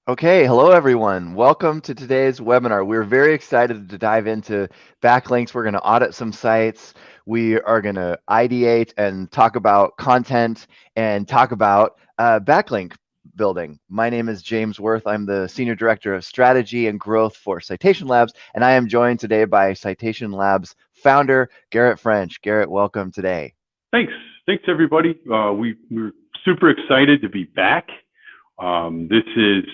Okay, hello everyone. Welcome to today's webinar. We're very excited to dive into backlinks. We're going to audit some sites. We are going to ideate and talk about content and talk about backlink building. My name is James Wirth. I'm the Senior Director of Strategy and Growth for Citation Labs, and I am joined today by Citation Labs founder, Garrett French. Garrett, welcome today. Thanks everybody. We're super excited to be back. It's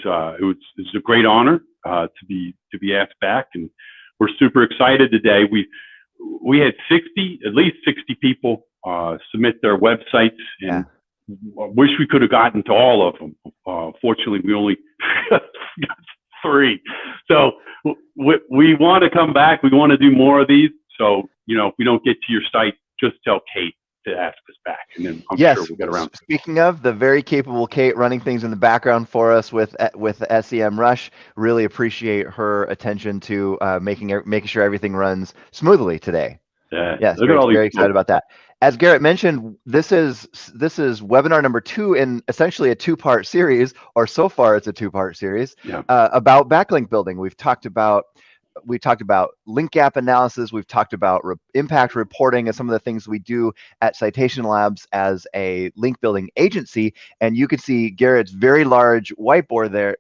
a great honor to be asked back, and we're super excited today. We had at least 60 people submit their websites, and wish we could have gotten to all of them. Fortunately, we only got 3. So we want to come back. We want to do more of these. So if we don't get to your site, just tell Kate to ask us back, and then I'm sure we'll get around to it. Speaking of, the very capable Kate running things in the background for us with SEMrush, really appreciate her attention to making sure everything runs smoothly today. Yes, very excited about that. As Garrett mentioned, this is webinar number 2 in essentially a 2-part series, or so far it's a 2-part series about backlink building. We talked about link gap analysis. We've talked about impact reporting and some of the things we do at Citation Labs as a link building agency. And you can see Garrett's very large whiteboard there,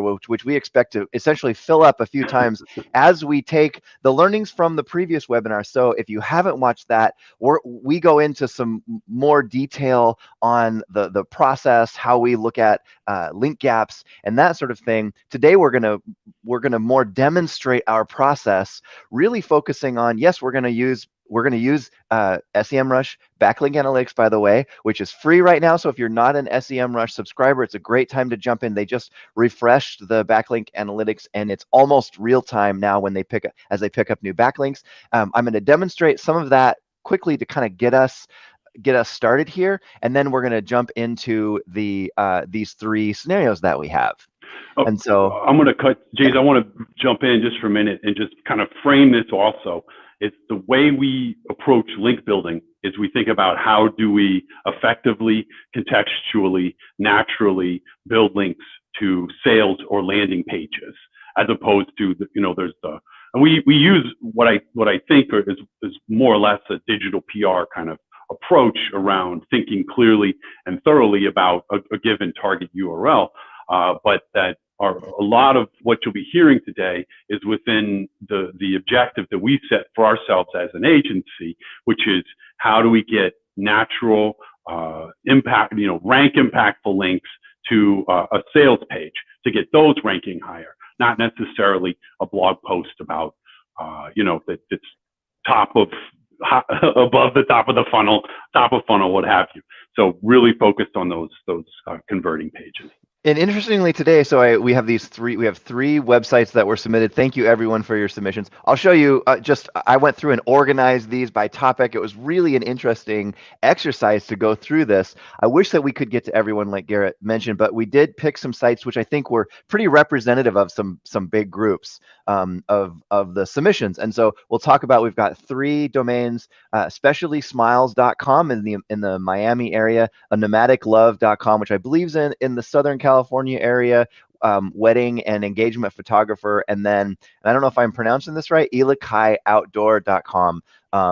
which we expect to essentially fill up a few times as we take the learnings from the previous webinar. So if you haven't watched that, we go into some more detail on the process, how we look at link gaps and that sort of thing. Today we're gonna more demonstrate our process, really focusing on, yes, we're gonna use SEMrush Backlink Analytics, by the way, which is free right now. So if you're not an SEMrush subscriber, it's a great time to jump in. They just refreshed the Backlink Analytics, and it's almost real time now when they pick up new backlinks. I'm going to demonstrate some of that quickly to kind of get us started here, and then we're going to jump into these 3 scenarios that we have. And so I'm going to cut, James, I want to jump in just for a minute and just kind of frame this also. It's the way we approach link building is we think about how do we effectively, contextually, naturally build links to sales or landing pages, as opposed to we use what I think is more or less a digital PR kind of approach around thinking clearly and thoroughly about a given target URL, but that a lot of what you'll be hearing today is within the objective that we set for ourselves as an agency, which is how do we get natural impact, rank impactful links to a sales page to get those ranking higher, not necessarily a blog post about that's above the top of the funnel, what have you. So really focused on those converting pages. And interestingly today, so we have 3 websites that were submitted. Thank you everyone for your submissions. I'll show you I went through and organized these by topic. It was really an interesting exercise to go through this. I wish that we could get to everyone like Garrett mentioned, but we did pick some sites which I think were pretty representative of some big groups of the submissions. And so we'll talk about, we've got 3 domains, speciallysmiles.com in the Miami area, a nomadiclove.com, which I believe is in the Southern California area, wedding and engagement photographer, and then, I don't know if I'm pronouncing this right, ilikaiOutdoor.com,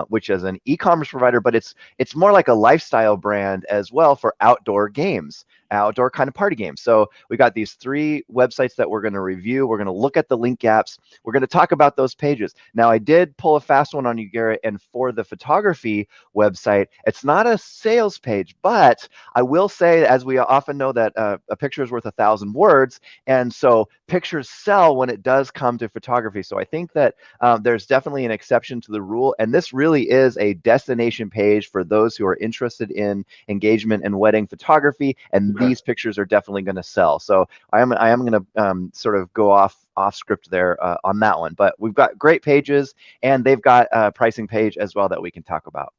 which is an e-commerce provider, but it's more like a lifestyle brand as well for outdoor games, outdoor kind of party games. So we got these 3 websites that we're going to review. We're going to look at the link gaps. We're going to talk about those pages. Now, I did pull a fast one on you, Garrett, and for the photography website, it's not a sales page, but I will say, as we often know, that a picture is worth 1,000 words, and so pictures sell when it does come to photography. So I think that there's definitely an exception to the rule, and this really is a destination page for those who are interested in engagement and wedding photography, and these pictures are definitely going to sell. So I am going to sort of go off script there on that one, but we've got great pages, and they've got a pricing page as well that we can talk about.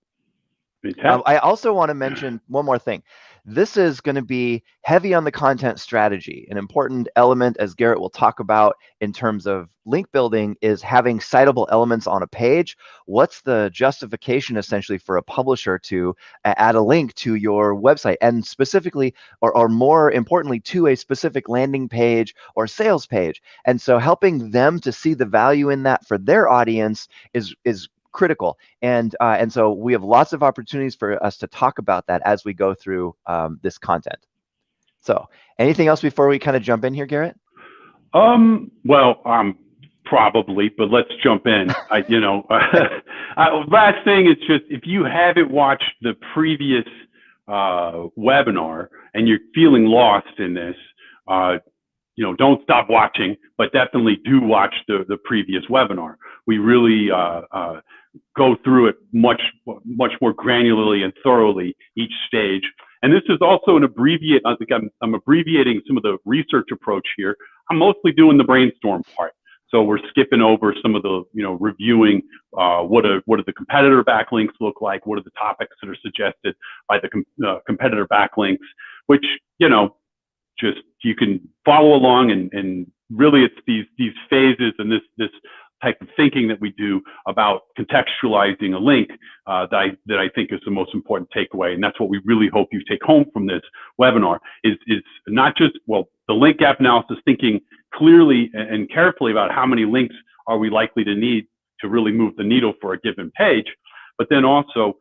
I also want to mention one more thing. This is going to be heavy on the content strategy. An important element, as Garrett will talk about in terms of link building, is having citable elements on a page. What's the justification essentially for a publisher to add a link to your website, and specifically, or more importantly, to a specific landing page or sales page? And so helping them to see the value in that for their audience is critical. And so we have lots of opportunities for us to talk about that as we go through this content. So anything else before we kind of jump in here, Garrett? Well, probably, but let's jump in. Last thing is just, if you haven't watched the previous webinar and you're feeling lost in this, don't stop watching, but definitely do watch the previous webinar. We really go through it much more granularly and thoroughly each stage. And this is also an abbreviate. I think I'm abbreviating some of the research approach here. I'm mostly doing the brainstorm part. So we're skipping over some of the, reviewing what do the competitor backlinks look like? What are the topics that are suggested by the competitor backlinks? Which, just you can follow along, and really it's these phases and this type of thinking that we do about contextualizing a link that I think is the most important takeaway. And that's what we really hope you take home from this webinar is not just, the link gap analysis, thinking clearly and carefully about how many links are we likely to need to really move the needle for a given page, but then also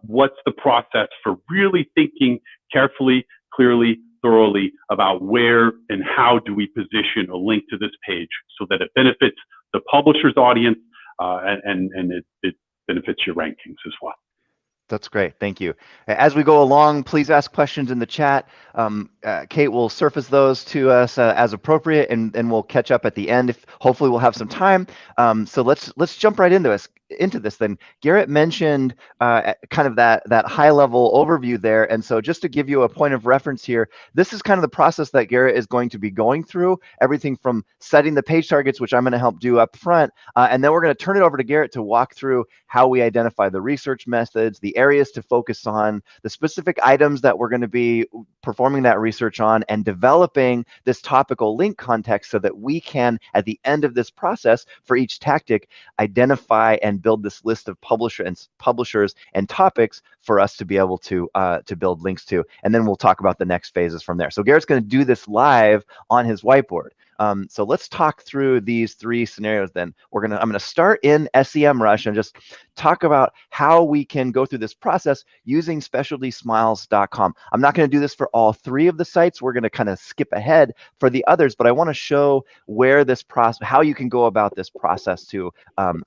what's the process for really thinking carefully, clearly, thoroughly about where and how do we position a link to this page so that it benefits the publisher's audience and it benefits your rankings as well. That's great. Thank you. As we go along, please ask questions in the chat. Kate will surface those to us as appropriate, and we'll catch up at the end. Hopefully we'll have some time. So let's jump right into this then. Garrett mentioned kind of that high level overview there. And so just to give you a point of reference here, this is kind of the process that Garrett is going to be going through, everything from setting the page targets, which I'm going to help do up front. And then we're going to turn it over to Garrett to walk through how we identify the research methods, the areas to focus on, the specific items that we're going to be performing that research on, and developing this topical link context so that we can, at the end of this process for each tactic, identify and build this list of publishers and topics for us to be able to build links to. And then we'll talk about the next phases from there. So Garrett's going to do this live on his whiteboard. So let's talk through these three scenarios then. I'm going to start in SEMrush and just talk about how we can go through this process using specialtysmiles.com. I'm not going to do this for all three of the sites. We're going to kind of skip ahead for the others, but I want to show where this process, how you can go about this process to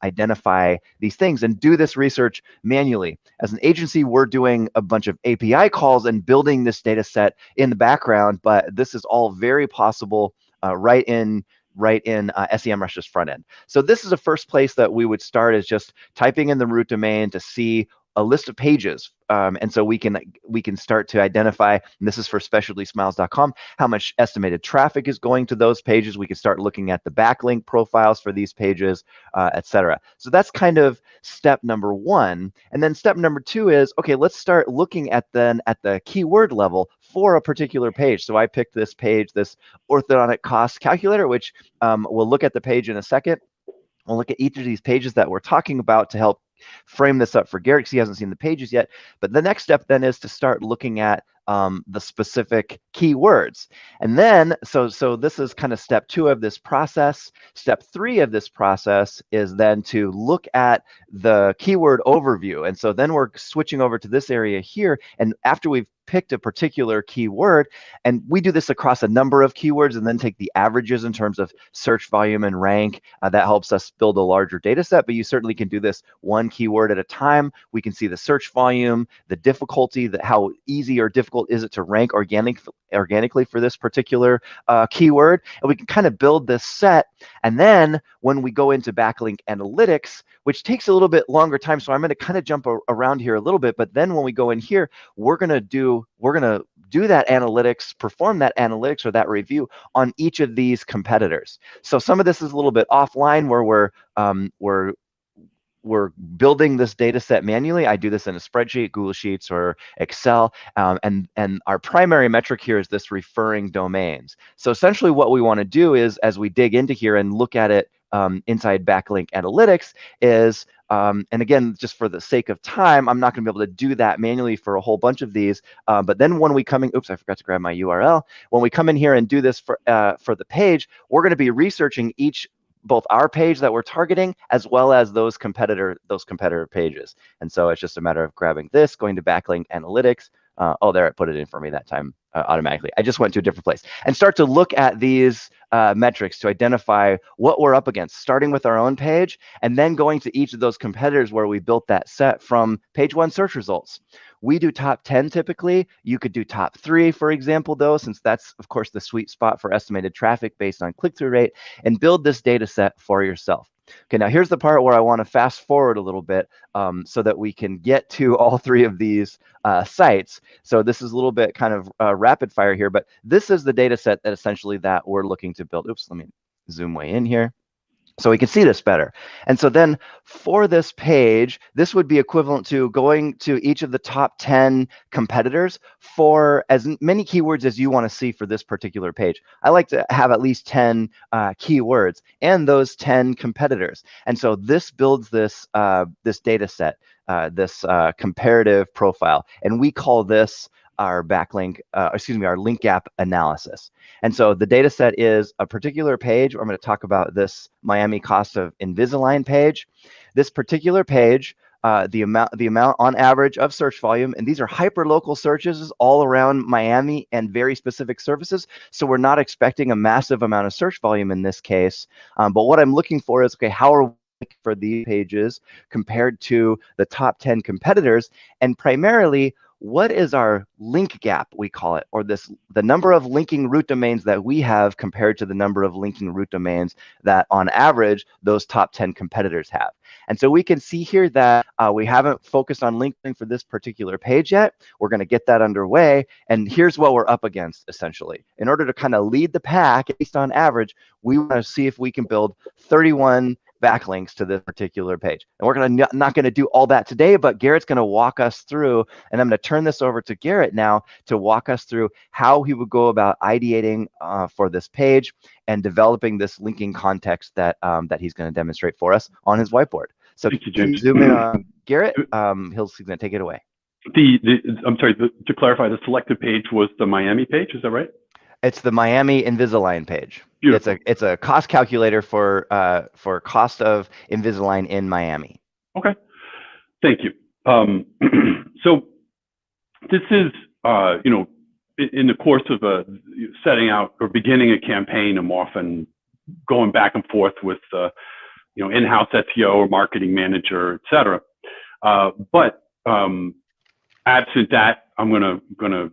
identify these things and do this research manually. As an agency, we're doing a bunch of API calls and building this data set in the background, but this is all very possible right in SEMrush's front end. So this is the first place that we would start, is just typing in the root domain to see a list of pages. And so we can start to identify, and this is for specialtysmiles.com, how much estimated traffic is going to those pages. We can start looking at the backlink profiles for these pages, etc. So that's kind of step number one. And then step number two is, okay, let's start looking at the keyword level for a particular page. So I picked this page, this orthodontic cost calculator, which we'll look at the page in a second. We'll look at each of these pages that we're talking about to help frame this up for Garrett, because he hasn't seen the pages yet. But the next step then is to start looking at the specific keywords. And then, so this is kind of step two of this process. Step three of this process is then to look at the keyword overview. And so then we're switching over to this area here. And after we've picked a particular keyword, and we do this across a number of keywords and then take the averages in terms of search volume and rank. That helps us build a larger data set, but you certainly can do this one keyword at a time. We can see the search volume, the difficulty, how easy or difficult is it to rank organically for this particular keyword, and we can kind of build this set. And then when we go into backlink analytics, which takes a little bit longer time, so I'm going to kind of jump around here a little bit, but then when we go in here, we're going to do that analytics, perform that analytics or that review on each of these competitors. So some of this is a little bit offline, where we're we're building this data set manually. I do this in a spreadsheet, Google Sheets, or Excel, and our primary metric here is this referring domains. So essentially what we want to do is, as we dig into here and look at it inside backlink analytics, is and again, just for the sake of time, I'm not going to be able to do that manually for a whole bunch of these. But then when we come in, oops, I forgot to grab my URL. When we come in here and do this for the page, we're going to be researching both our page that we're targeting as well as those competitor pages. And so it's just a matter of grabbing this, going to backlink analytics. Oh, there, it put it in for me that time automatically. I just went to a different place and start to look at these metrics to identify what we're up against, starting with our own page and then going to each of those competitors where we built that set from page 1 search results. We do top 10 typically. You could do top 3, for example, though, since that's, of course, the sweet spot for estimated traffic based on click-through rate, and build this data set for yourself. Okay, now here's the part where I want to fast forward a little bit so that we can get to all 3 of these sites. So this is a little bit kind of rapid fire here, but this is the data set that essentially that we're looking to build. Oops, let me zoom way in here so we can see this better. And so then for this page, this would be equivalent to going to each of the top 10 competitors for as many keywords as you want to see for this particular page. I like to have at least 10 keywords and those 10 competitors. And so this builds this, this data set, this comparative profile. And we call this our backlink, our link gap analysis. And so the data set is a particular page. I'm going to talk about this Miami cost of Invisalign page. This particular page, the amount on average of search volume, and these are hyper-local searches all around Miami and very specific services. So we're not expecting a massive amount of search volume in this case. But what I'm looking for is, okay, how are we for these pages compared to the top 10 competitors? And primarily, what is our link gap, we call it, or the number of linking root domains that we have compared to the number of linking root domains that on average those top 10 competitors have. And so we can see here that we haven't focused on linking for this particular page yet. We're going to get that underway. And here's what we're up against, essentially. In order to kind of lead the pack, at least on average, we want to see if we can build 31 backlinks to this particular page. And we're not going to do all that today, but Garrett's going to walk us through, and I'm going to turn this over to Garrett now to walk us through how he would go about ideating for this page and developing this linking context that he's going to demonstrate for us on his whiteboard. So Thank you, James. Zoom in on Garrett. He's going to take it away. I'm sorry, to clarify, the selected page was the Miami page, is that right? It's the Miami Invisalign page. Beautiful. It's a cost calculator for cost of Invisalign in Miami. Okay, thank you. So this is in the course of setting out or beginning a campaign, I'm often going back and forth with in-house SEO or marketing manager, et cetera. But absent that, I'm gonna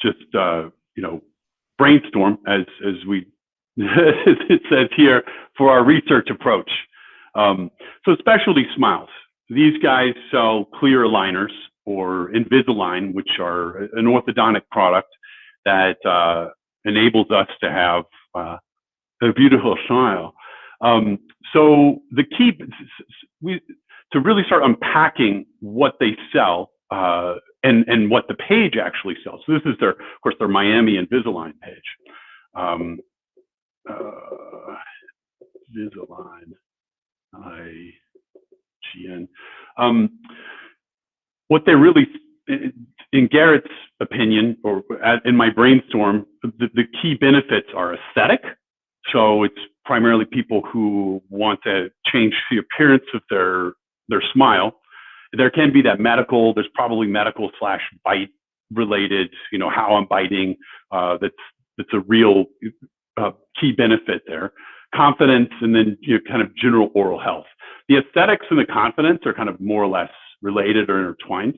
just brainstorm as we it says here for our research approach. So specialty smiles. These guys sell clear aligners or Invisalign, which are an orthodontic product that enables us to have a beautiful smile. So the key to really start unpacking what they sell and what the page actually sells. So this is of course, their Miami Invisalign page. Invisalign, IGN. What they really, in Garrett's opinion, or in my brainstorm, the key benefits are aesthetic. So it's primarily people who want to change the appearance of their smile. There can be that medical, there's probably medical / bite related, how I'm biting. That's a real key benefit there. Confidence, and then kind of general oral health. The aesthetics and the confidence are kind of more or less related or intertwined.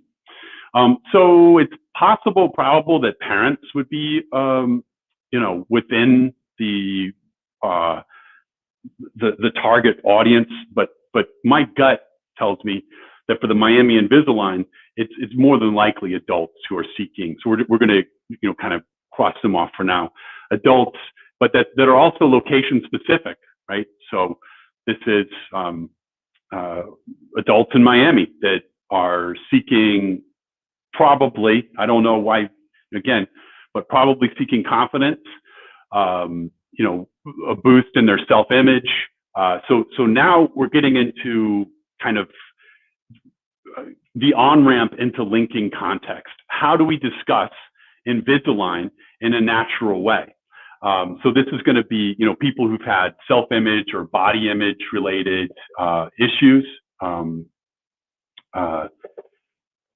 So it's probable that parents would be, within the target audience, but my gut tells me that for the Miami Invisalign, it's more than likely adults who are seeking. So we're going to kind of cross them off for now. Adults, but that are also location specific, right? So this is adults in Miami that are seeking, probably, I don't know why, again, but probably seeking confidence, a boost in their self-image. So now we're getting into kind of the on-ramp into linking context. How do we discuss Invisalign in a natural way? So this is going to be, people who've had self-image or body image related issues,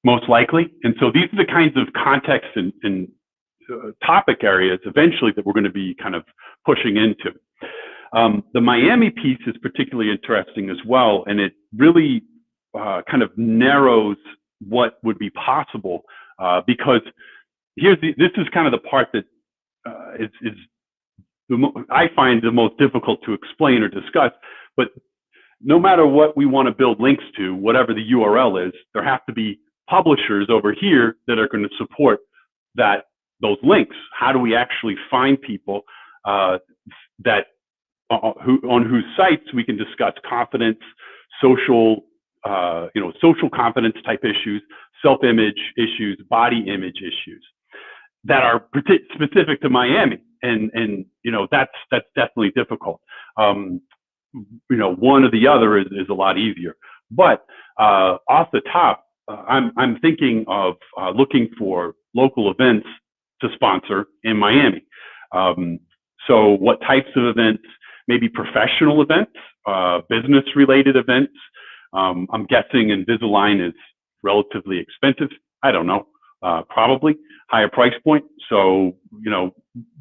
most likely. And so these are the kinds of context and topic areas eventually that we're going to be kind of pushing into. The Miami piece is particularly interesting as well, and it really kind of narrows what would be possible because this is kind of the part that I find the most difficult to explain or discuss. But no matter what we want to build links to, whatever the URL is, there have to be publishers over here that are going to support those links. How do we actually find people that on whose sites we can discuss confidence, social confidence type issues, self-image issues, body image issues that are specific to Miami, and that's definitely difficult. One or the other is a lot easier. But off the top, I'm thinking of looking for local events to sponsor in Miami. So what types of events? Maybe professional events, business-related events. I'm guessing Invisalign is relatively expensive. I don't know, probably higher price point. So,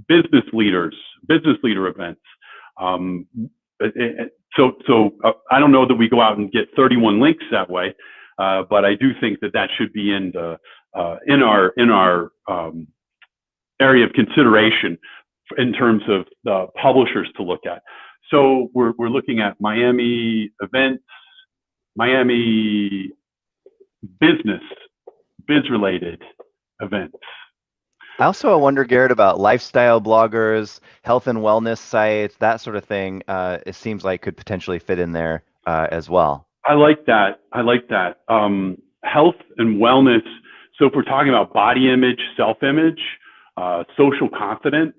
business leader events. So I don't know that we go out and get 31 links that way, but I do think that should be in our area of consideration in terms of the publishers to look at. So we're looking at Miami events, Miami biz-related events. I also wonder, Garrett, about lifestyle bloggers, health and wellness sites, that sort of thing. It seems like could potentially fit in there as well. I like that. Health and wellness. So if we're talking about body image, self-image, social confidence,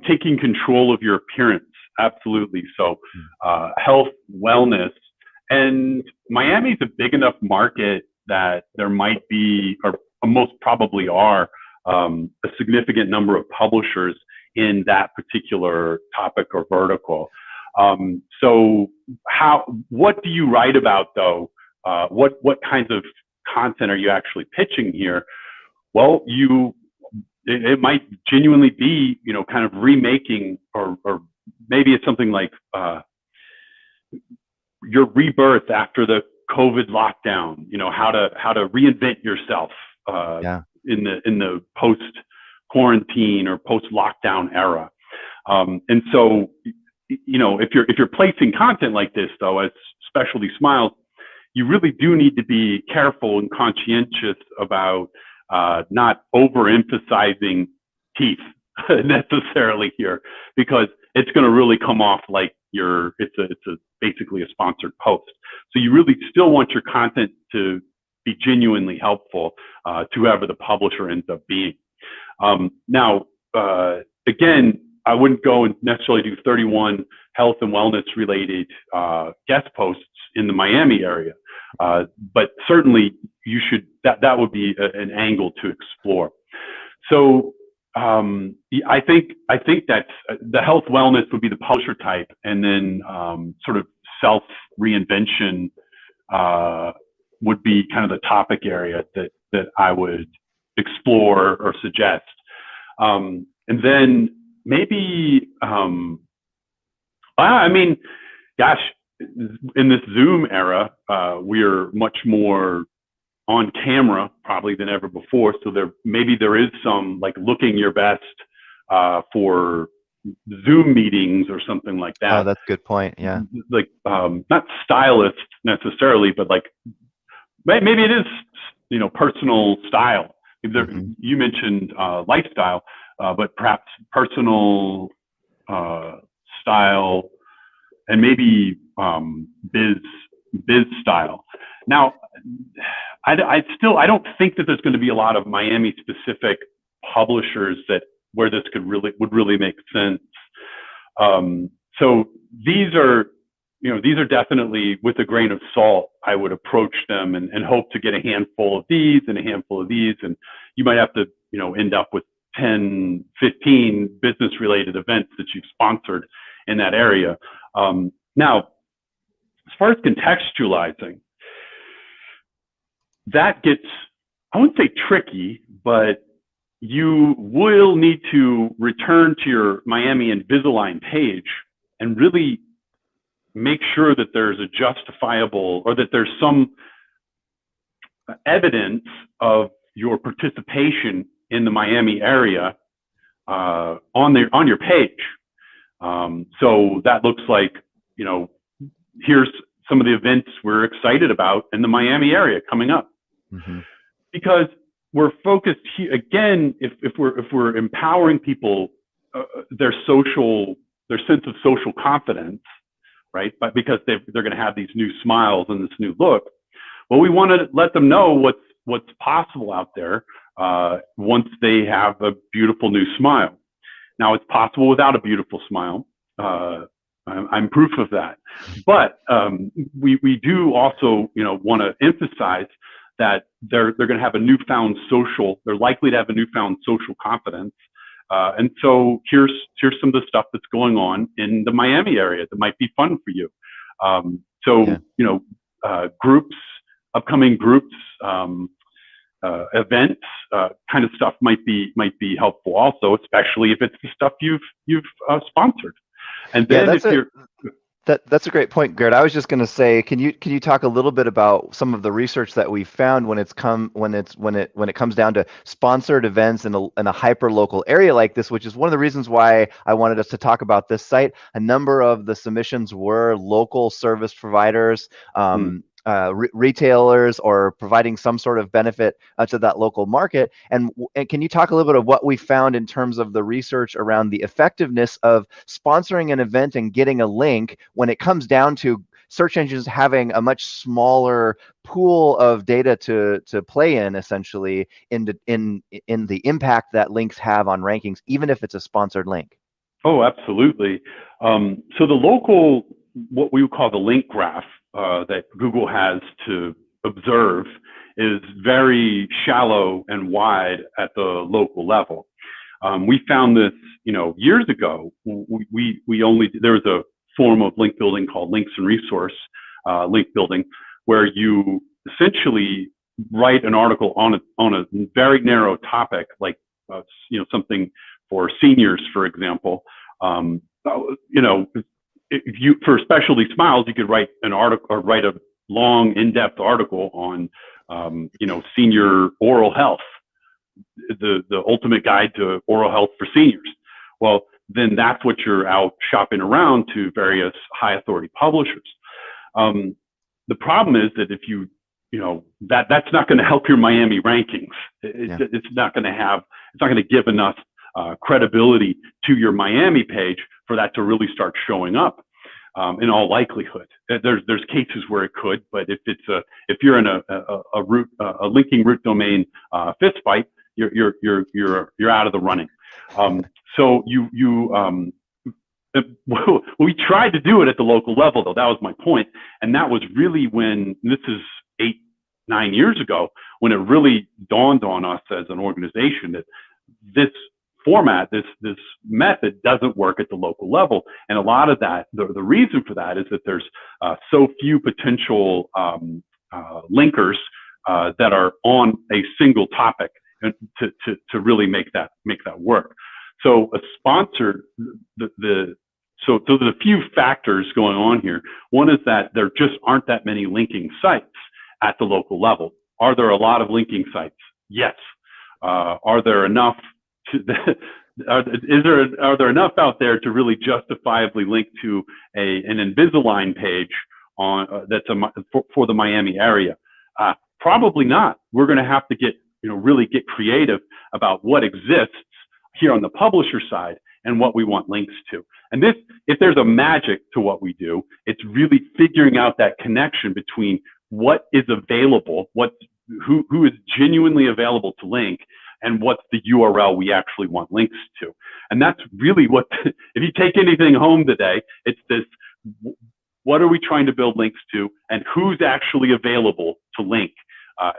taking control of your appearance, absolutely. So health, wellness, and Miami's a big enough market that there might be, or most probably are, a significant number of publishers in that particular topic or vertical. So what do you write about though? What kinds of content are you actually pitching here? Well, it might genuinely be, kind of remaking, or maybe it's something like your rebirth after the COVID lockdown. How to reinvent yourself in the post quarantine or post lockdown era. And so, if you're placing content like this though, as Specialty Smiles, you really do need to be careful and conscientious about not overemphasizing teeth necessarily here, because it's going to really come off like it's basically a sponsored post. So you really still want your content to be genuinely helpful to whoever the publisher ends up being. Now, again, I wouldn't go and necessarily do 31 health and wellness related guest posts in the Miami area, but certainly you should. That would be an angle to explore. So I think that the health wellness would be the publisher type, and then sort of self reinvention would be kind of the topic area that I would explore or suggest. And then maybe, gosh, in this Zoom era, we're much more on camera probably than ever before. So maybe there is some like looking your best for Zoom meetings or something like that. Oh, that's a good point. Yeah. Like not stylist necessarily, but like maybe it is, personal style. You mentioned lifestyle, but perhaps personal style and maybe biz biz style. Now, I don't think that there's going to be a lot of Miami specific publishers where this would really make sense. So these are definitely with a grain of salt. I would approach them and hope to get a handful of these and a handful of these, and you might have to end up with 10, 15 business related events that you've sponsored in that area. Now, as far as contextualizing, that gets, I wouldn't say tricky, but you will need to return to your Miami Invisalign page and really make sure that there's a justifiable, or that there's some evidence of your participation in the Miami area on your page. So that looks like, here's some of the events we're excited about in the Miami area coming up. Mm-hmm. Because we're focused here again, if we're empowering people, their sense of social confidence, right? But because they're going to have these new smiles and this new look, well, we want to let them know what's possible out there once they have a beautiful new smile. Now, it's possible without a beautiful smile. I'm proof of that. But we do also, want to emphasize that they're going to have they're likely to have a newfound social confidence. And so here's some of the stuff that's going on in the Miami area that might be fun for you. Groups, upcoming groups, events, kind of stuff might be helpful also, especially if it's the stuff you've sponsored. And then that's a great point, Garrett. I was just going to say, can you talk a little bit about some of the research that we found when it comes down to sponsored events in a hyper local area like this, which is one of the reasons why I wanted us to talk about this site. A number of the submissions were local service providers, retailers, or providing some sort of benefit to that local market. And can you talk a little bit of what we found in terms of the research around the effectiveness of sponsoring an event and getting a link when it comes down to search engines having a much smaller pool of data to play in, essentially, in the impact that links have on rankings, even if it's a sponsored link? Oh, absolutely. So the local, what we would call the link graph, that Google has to observe is very shallow and wide at the local level. We found this, years ago. There was a form of link building called links and resource link building, where you essentially write an article on a very narrow topic, like something for seniors, for example. For specialty smiles, you could write an article or write a long, in-depth article on, senior oral health, the ultimate guide to oral health for seniors. Well, then that's what you're out shopping around to various high authority publishers. The problem is that if that's not going to help your Miami rankings. It's not going to give enough credibility to your Miami page for that to really start showing up. In all likelihood, there's cases where it could, but if you're in a linking root domain fist fight, you're out of the running. So we tried to do it at the local level, though. That was my point, and that was really when, this is 8-9 years ago, when it really dawned on us as an organization that this format, this method doesn't work at the local level. And a lot of that, the reason for that is that there's so few potential linkers that are on a single topic to really make that work. So a sponsor, so there's a few factors going on here. One is that there just aren't that many linking sites at the local level. Are there a lot of linking sites? Yes. Are there enough? Are there enough out there to really justifiably link to an Invisalign page on that's for the Miami area? Probably not. We're going to have to really get creative about what exists here on the publisher side and what we want links to. And this, if there's a magic to what we do, it's really figuring out that connection between what is available, who is genuinely available to link, and what's the URL we actually want links to. And that's really what, if you take anything home today, it's this, what are we trying to build links to, and who's actually available to link?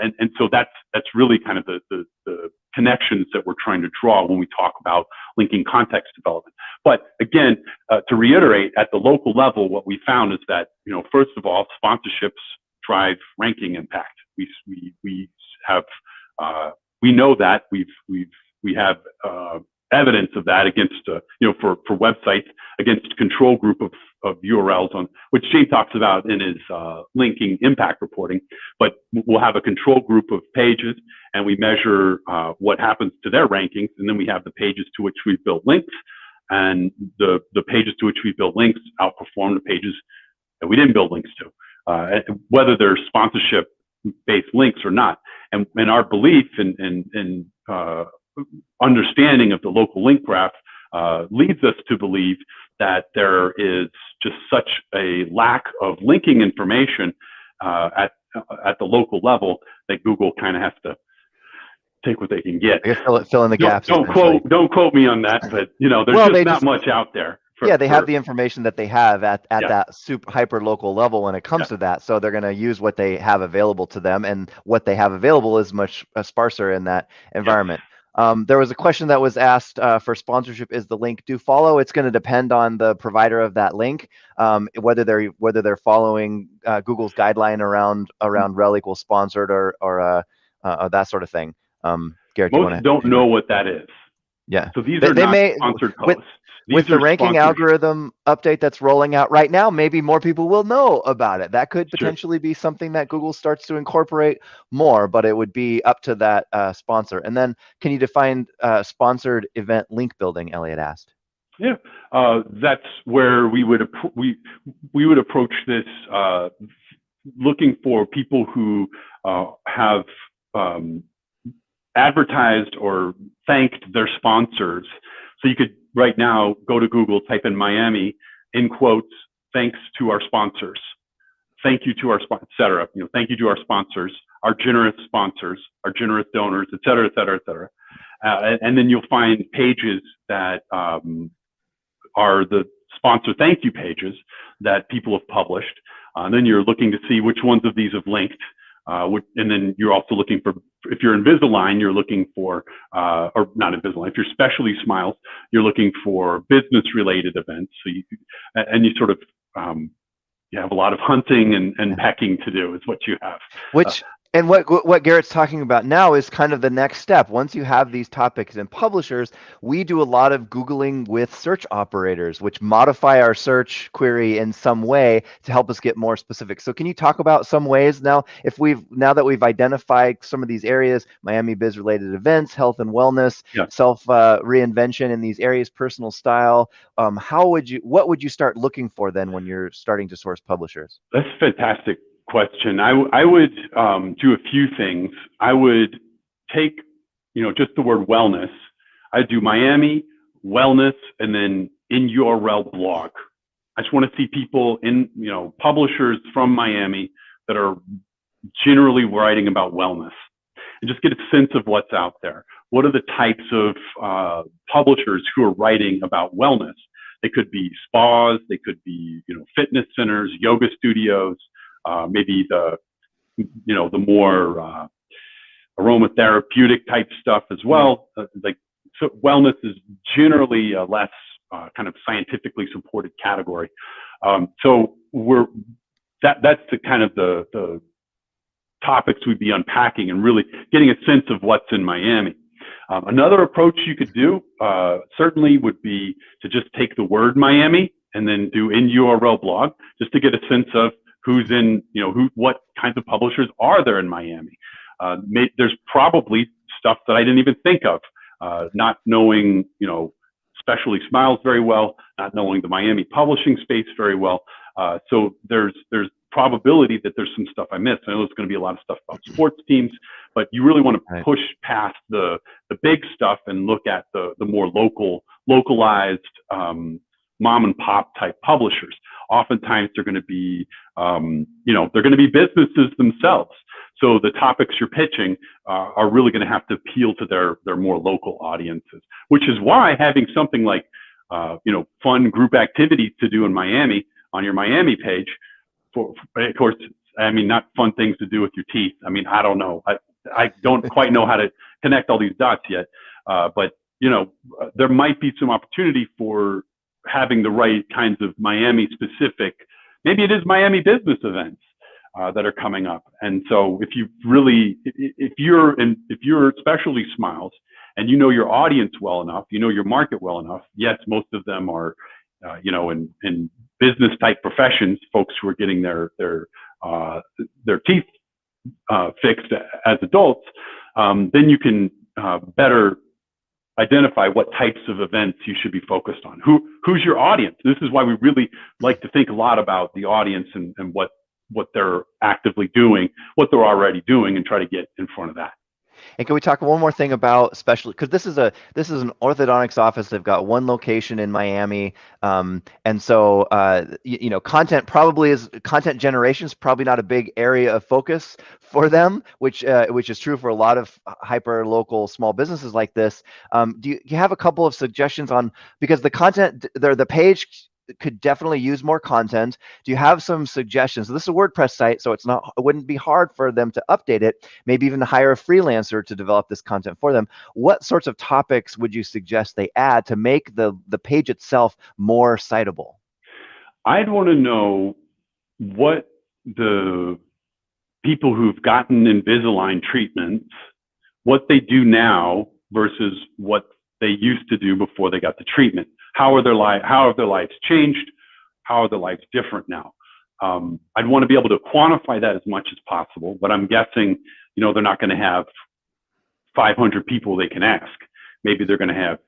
And so that's really kind of the connections that we're trying to draw when we talk about linking context development. But again, to reiterate, at the local level, what we found is that, first of all, sponsorships drive ranking impact. We have, we know that we have evidence of that against, for websites, against a control group of URLs, on which James talks about in his linking impact reporting. But we'll have a control group of pages, and we measure what happens to their rankings, and then we have the pages to which we've built links, and the pages to which we built links outperform the pages that we didn't build links to, whether they're sponsorship-based links or not. And our belief and understanding of the local link graph leads us to believe that there is just such a lack of linking information at the local level that Google kind of has to take what they can get. I guess fill in the gaps. Don't quote me on that, but there's just not much out there. They have the information that they have at that super hyper local level when it comes to that. So they're going to use what they have available to them, and what they have available is much sparser in that environment. There was a question that was asked for sponsorship. Is the link do follow? It's going to depend on the provider of that link, whether they're following Google's guideline around rel equals sponsored or that sort of thing. Garrett, most don't know what that is. Yeah. So these are not sponsored posts. With the ranking algorithm update that's rolling out right now, maybe more people will know about it. That could potentially be something that Google starts to incorporate more, but it would be up to that sponsor. And then, can you define sponsored event link building? Elliot asked. Yeah, that's where we would approach this, looking for people who have advertised or thanked their sponsors. So you could right now go to Google, type in Miami, in quotes, thanks to our sponsors, thank you to our sponsors, et cetera. Thank you to our sponsors, our generous donors, et cetera, et cetera, et cetera. And then you'll find pages that are the sponsor thank you pages that people have published. And then you're looking to see which ones of these have linked. And then you're also looking for, if you're Invisalign, you're looking for, or not Invisalign, if you're Specialty Smiles, you're looking for business-related events. So you sort of, you have a lot of hunting and pecking to do is what you have. And what Garrett's talking about now is kind of the next step. Once you have these topics and publishers, we do a lot of Googling with search operators, which modify our search query in some way to help us get more specific. So can you talk about some ways now, now that we've identified some of these areas, Miami biz related events, health and wellness, self reinvention in these areas, personal style, what would you start looking for then when you're starting to source publishers? That's fantastic question. I would do a few things. I would take, just the word wellness. I'd do Miami, wellness, and then in URL blog. I just want to see people in, publishers from Miami that are generally writing about wellness, and just get a sense of what's out there. What are the types of publishers who are writing about wellness? They could be spas, they could be, fitness centers, yoga studios, maybe the more aromatherapeutic type stuff as well. So wellness is generally a less kind of scientifically supported category. So that's the kind of the topics we'd be unpacking and really getting a sense of what's in Miami. Another approach you could do certainly would be to just take the word Miami and then do in URL blog, just to get a sense of who's in, what kinds of publishers are there in Miami. There's probably stuff that I didn't even think of, not knowing, Specialty Smiles very well, not knowing the Miami publishing space very well. So there's probability that there's some stuff I missed. I know there's going to be a lot of stuff about sports teams, but you really want to push past the big stuff and look at the more localized mom and pop type publishers. Oftentimes they're going to be, they're going to be businesses themselves. So the topics you're pitching are really going to have to appeal to their more local audiences, which is why having something like, fun group activities to do in Miami on your Miami page, of course, I mean, not fun things to do with your teeth. I mean, I don't know. I don't quite know how to connect all these dots yet. But, there might be some opportunity for having the right kinds of Miami specific, maybe it is Miami business events that are coming up. And so if you're Specialty Smiles and you know your audience well enough, you know your market well enough, yes, most of them are, in business type professions, folks who are getting their teeth fixed as adults, then you can better identify what types of events you should be focused on. Who's your audience? This is why we really like to think a lot about the audience and what they're actively doing, what they're already doing, and try to get in front of that. And can we talk one more thing about specialty? Because this is an orthodontics office. They've got one location in Miami, and so content generation is probably not a big area of focus for them, which is true for a lot of hyper local small businesses like this. Do you have a couple of suggestions on, because the content there, the page could definitely use more content. Do you have some suggestions? This is a WordPress site, so it wouldn't be hard for them to update it, maybe even hire a freelancer to develop this content for them. What sorts of topics would you suggest they add to make the page itself more citable? I'd want to know what the people who've gotten Invisalign treatments, what they do now versus what they used to do before they got the treatment. How have their lives changed? How are their lives different now? I'd want to be able to quantify that as much as possible, but I'm guessing, they're not going to have 500 people they can ask. Maybe they're going to have,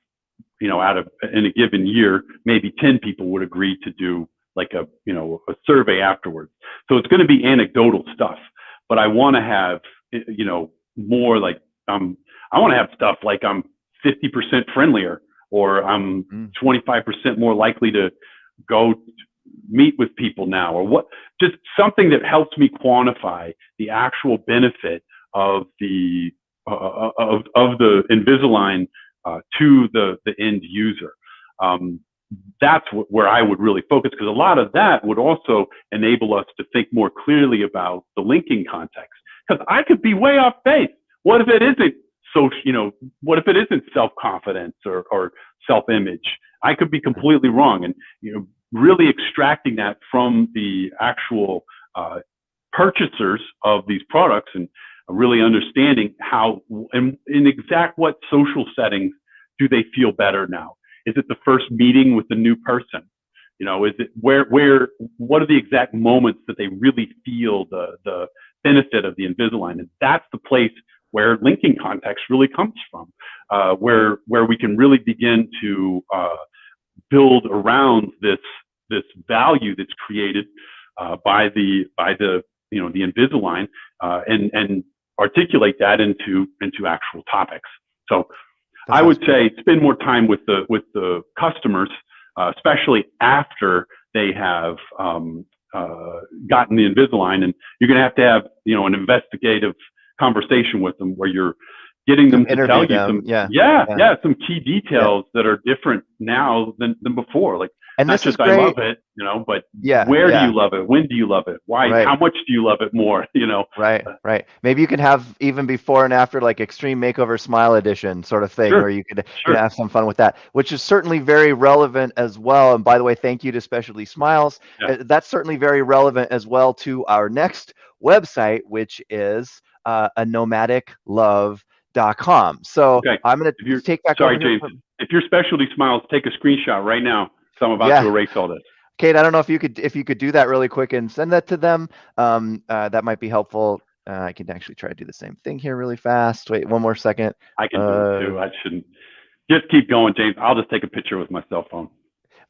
in a given year, maybe 10 people would agree to do like a survey afterwards. So it's going to be anecdotal stuff, but I want to have, more like, I want to have stuff like I'm 50% friendlier, or I'm 25% more likely to go meet with people now, or just something that helps me quantify the actual benefit of the Invisalign to the end user. That's where I would really focus, because a lot of that would also enable us to think more clearly about the linking context. Because I could be way off base. What if it isn't? So, what if it isn't self-confidence or self-image? I could be completely wrong. And, really extracting that from the actual purchasers of these products and really understanding how, in exact what social settings do they feel better now? Is it the first meeting with the new person? Is it what are the exact moments that they really feel the benefit of the Invisalign? And that's the place where linking context really comes from, where we can really begin to build around this value that's created by the Invisalign, and articulate that into actual topics. So I would say spend more time with the customers, especially after they have gotten the Invisalign, and you're going to have an investigative conversation with them where you're getting them to tell you some key details that are different now than before. Like, and not just I love it, but where do you love it? When do you love it? Why? Right. How much do you love it more? Right. Maybe you can have even before and after, like Extreme Makeover Smile Edition sort of thing, where you could have some fun with that, which is certainly very relevant as well. And by the way, thank you to Specialty Smiles. That's certainly very relevant as well to our next website, which is anomadiclove.com. So I'm going to take back over James. If you're Specialty Smiles, take a screenshot right now. So I'm about to erase all this. Kate, I don't know if you could do that really quick and send that to them. That might be helpful. I can actually try to do the same thing here really fast. Wait, one more second. I can do it too. I shouldn't. Just keep going, James. I'll just take a picture with my cell phone.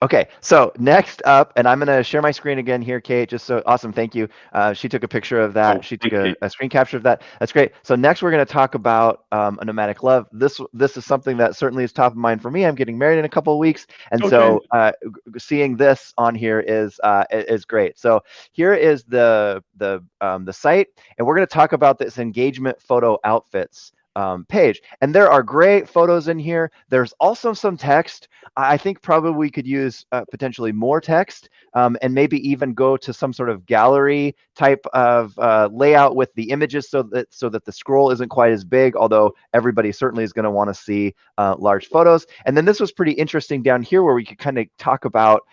Okay, so next up, and I'm going to share my screen again here, Kate, just so awesome. Thank you. She took a picture of that. Oh, She took thanks, Kate. a screen capture of that. That's great. So next we're going to talk about a nomadic love. This is something that certainly is top of mind for me. I'm getting married in a couple of weeks, and Oh, James. so seeing this on here is great. So here is the site, and we're going to talk about this engagement photo outfits page. And there are great photos in here. There's also some text. I think probably we could use potentially more text and maybe even go to some sort of gallery type of layout with the images so that the scroll isn't quite as big, although everybody certainly is going to want to see large photos. And then this was pretty interesting down here where we could kind of talk about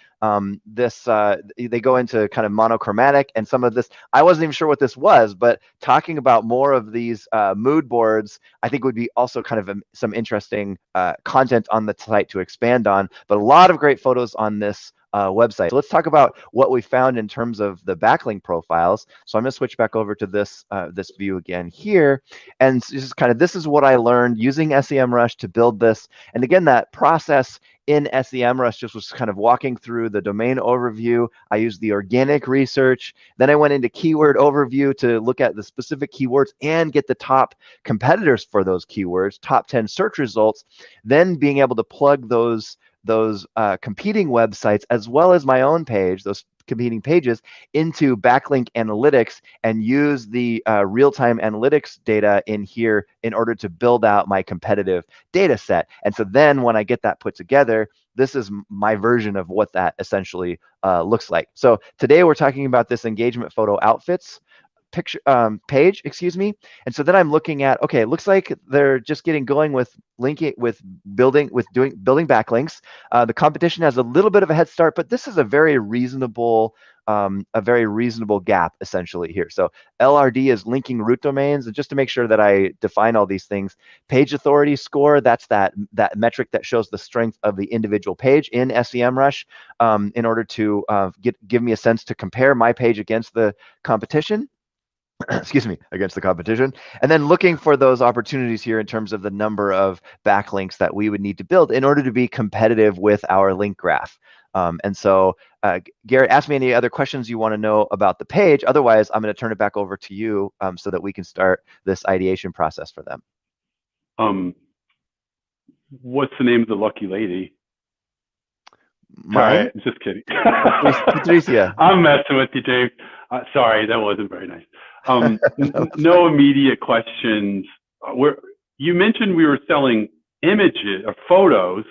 this. They go into kind of monochromatic and some of this. I wasn't even sure what this was, but talking about more of these mood boards, I think would be also kind of some interesting content on the site to expand on. But a lot of great photos on this website. So let's talk about what we found in terms of the backlink profiles. So I'm going to switch back over to this this view again here, and this is what I learned using SEMrush to build this. And again, that process in SEMrush just was kind of walking through the domain overview. I used the organic research. Then I went into keyword overview to look at the specific keywords and get the top competitors for those keywords, top 10 search results, then being able to plug those competing websites as well as my own page, those competing pages, into backlink analytics and use the real-time analytics data in here in order to build out my competitive data set. And so then when I get that put together, this is my version of what that essentially looks like. So today we're talking about this engagement photo outfits picture page, excuse me. And so then I'm looking at, okay, it looks like they're just getting going with linking, with building backlinks. The competition has a little bit of a head start, but this is a very reasonable gap essentially here. So LRD is linking root domains, and just to make sure that I define all these things, page authority score, that's that metric that shows the strength of the individual page in SEMrush in order to give me a sense to compare my page against the competition. Excuse me, against the competition. And then looking for those opportunities here in terms of the number of backlinks that we would need to build in order to be competitive with our link graph. And so, Garrett, ask me any other questions you want to know about the page. Otherwise, I'm going to turn it back over to you so that we can start this ideation process for them. What's the name of the lucky lady? Mine? Just kidding. Patricia. I'm messing with you, James. Sorry, that wasn't very nice. No immediate questions. You mentioned we were selling images or photos.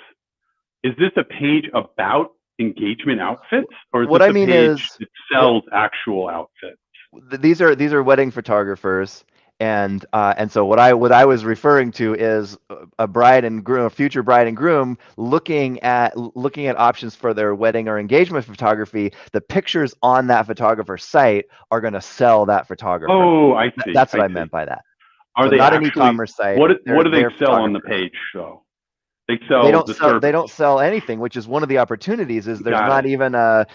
Is this a page about engagement outfits, or is what this I mean page is that sells actual outfits? These are wedding photographers, and so what I was referring to is a bride and groom, a future bride and groom, looking at options for their wedding or engagement photography. The pictures on that photographer's site are going to sell that photographer. Oh, I see. That's what I meant by that. Are so they not actually, an e-commerce site? What do they sell on the page though? They don't sell anything, which is one of the opportunities. Is there's not even a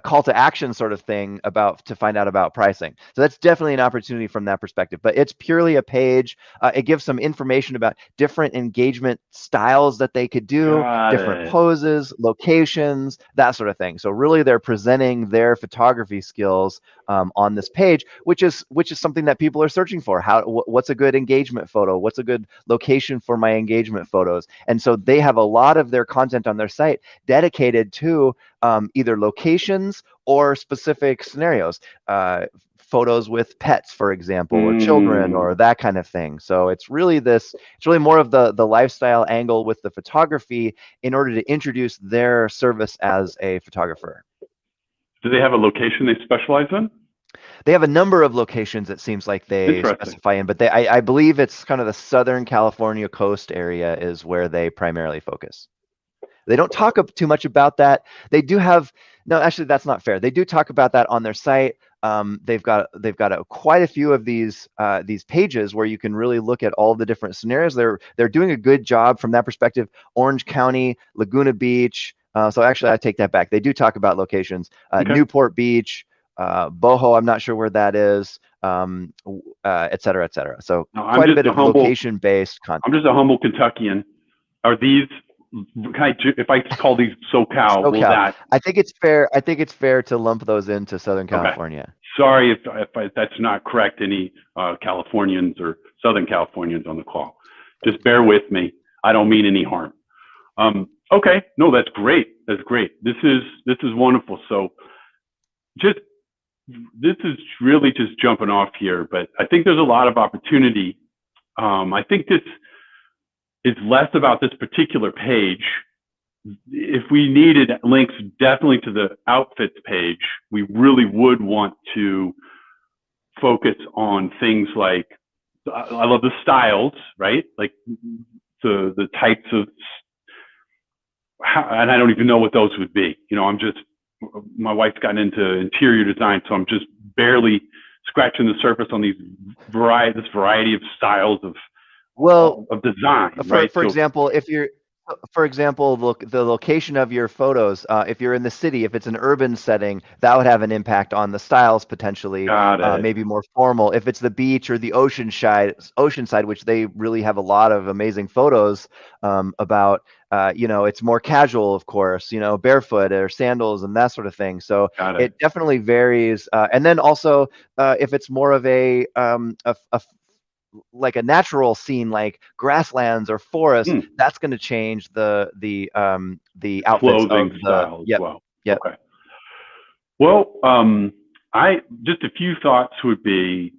call to action sort of thing to find out about pricing. So that's definitely an opportunity from that perspective. But it's purely a page. It gives some information about different engagement styles that they could do, different poses, locations, that sort of thing. So really, they're presenting their photography skills on this page, which is something that people are searching for. What's a good engagement photo? What's a good location for my engagement photos? And so they have a lot of their content on their site dedicated to either locations or specific scenarios, photos with pets, for example, or children, or that kind of thing. So it's really more of the lifestyle angle with the photography in order to introduce their service as a photographer. Do they have a location they specialize in? They have a number of locations, it seems like they specify in, but I believe it's kind of the Southern California coast area is where they primarily focus. They don't talk too much about that. They do have, no, actually that's not fair. They do talk about that on their site. They've got quite a few of these pages where you can really look at all the different scenarios. They're doing a good job from that perspective. Orange County, Laguna Beach. So actually, I take that back. They do talk about locations. Newport Beach, Boho, I'm not sure where that is, et cetera, et cetera. So quite a bit of location-based content. I'm just a humble Kentuckian. Are these if I call these SoCal, will SoCal. that? I think it's fair. I think it's fair to lump those into Southern Okay. California. Sorry if that's not correct. Any Californians or Southern Californians on the call, just bear with me. I don't mean any harm. Okay, no, that's great. That's great. This is wonderful. So, this is really just jumping off here, but I think there's a lot of opportunity. I think this is less about this particular page. If we needed links definitely to the outfits page, we really would want to focus on things like, I love the styles, right? Like the types of, and I don't even know what those would be. You know, my wife's gotten into interior design, so I'm just barely scratching the surface on this variety of styles of design. For example, look, the location of your photos, if you're in the city, if it's an urban setting, that would have an impact on the styles potentially. Maybe more formal. If it's the beach or the ocean side, which they really have a lot of amazing photos about. It's more casual, of course, barefoot or sandals and that sort of thing. So it definitely varies. And then also, if it's more of like a natural scene, like grasslands or forest, that's going to change the outfits clothing of style as well. Yep. Okay. Well, I just a few thoughts would be: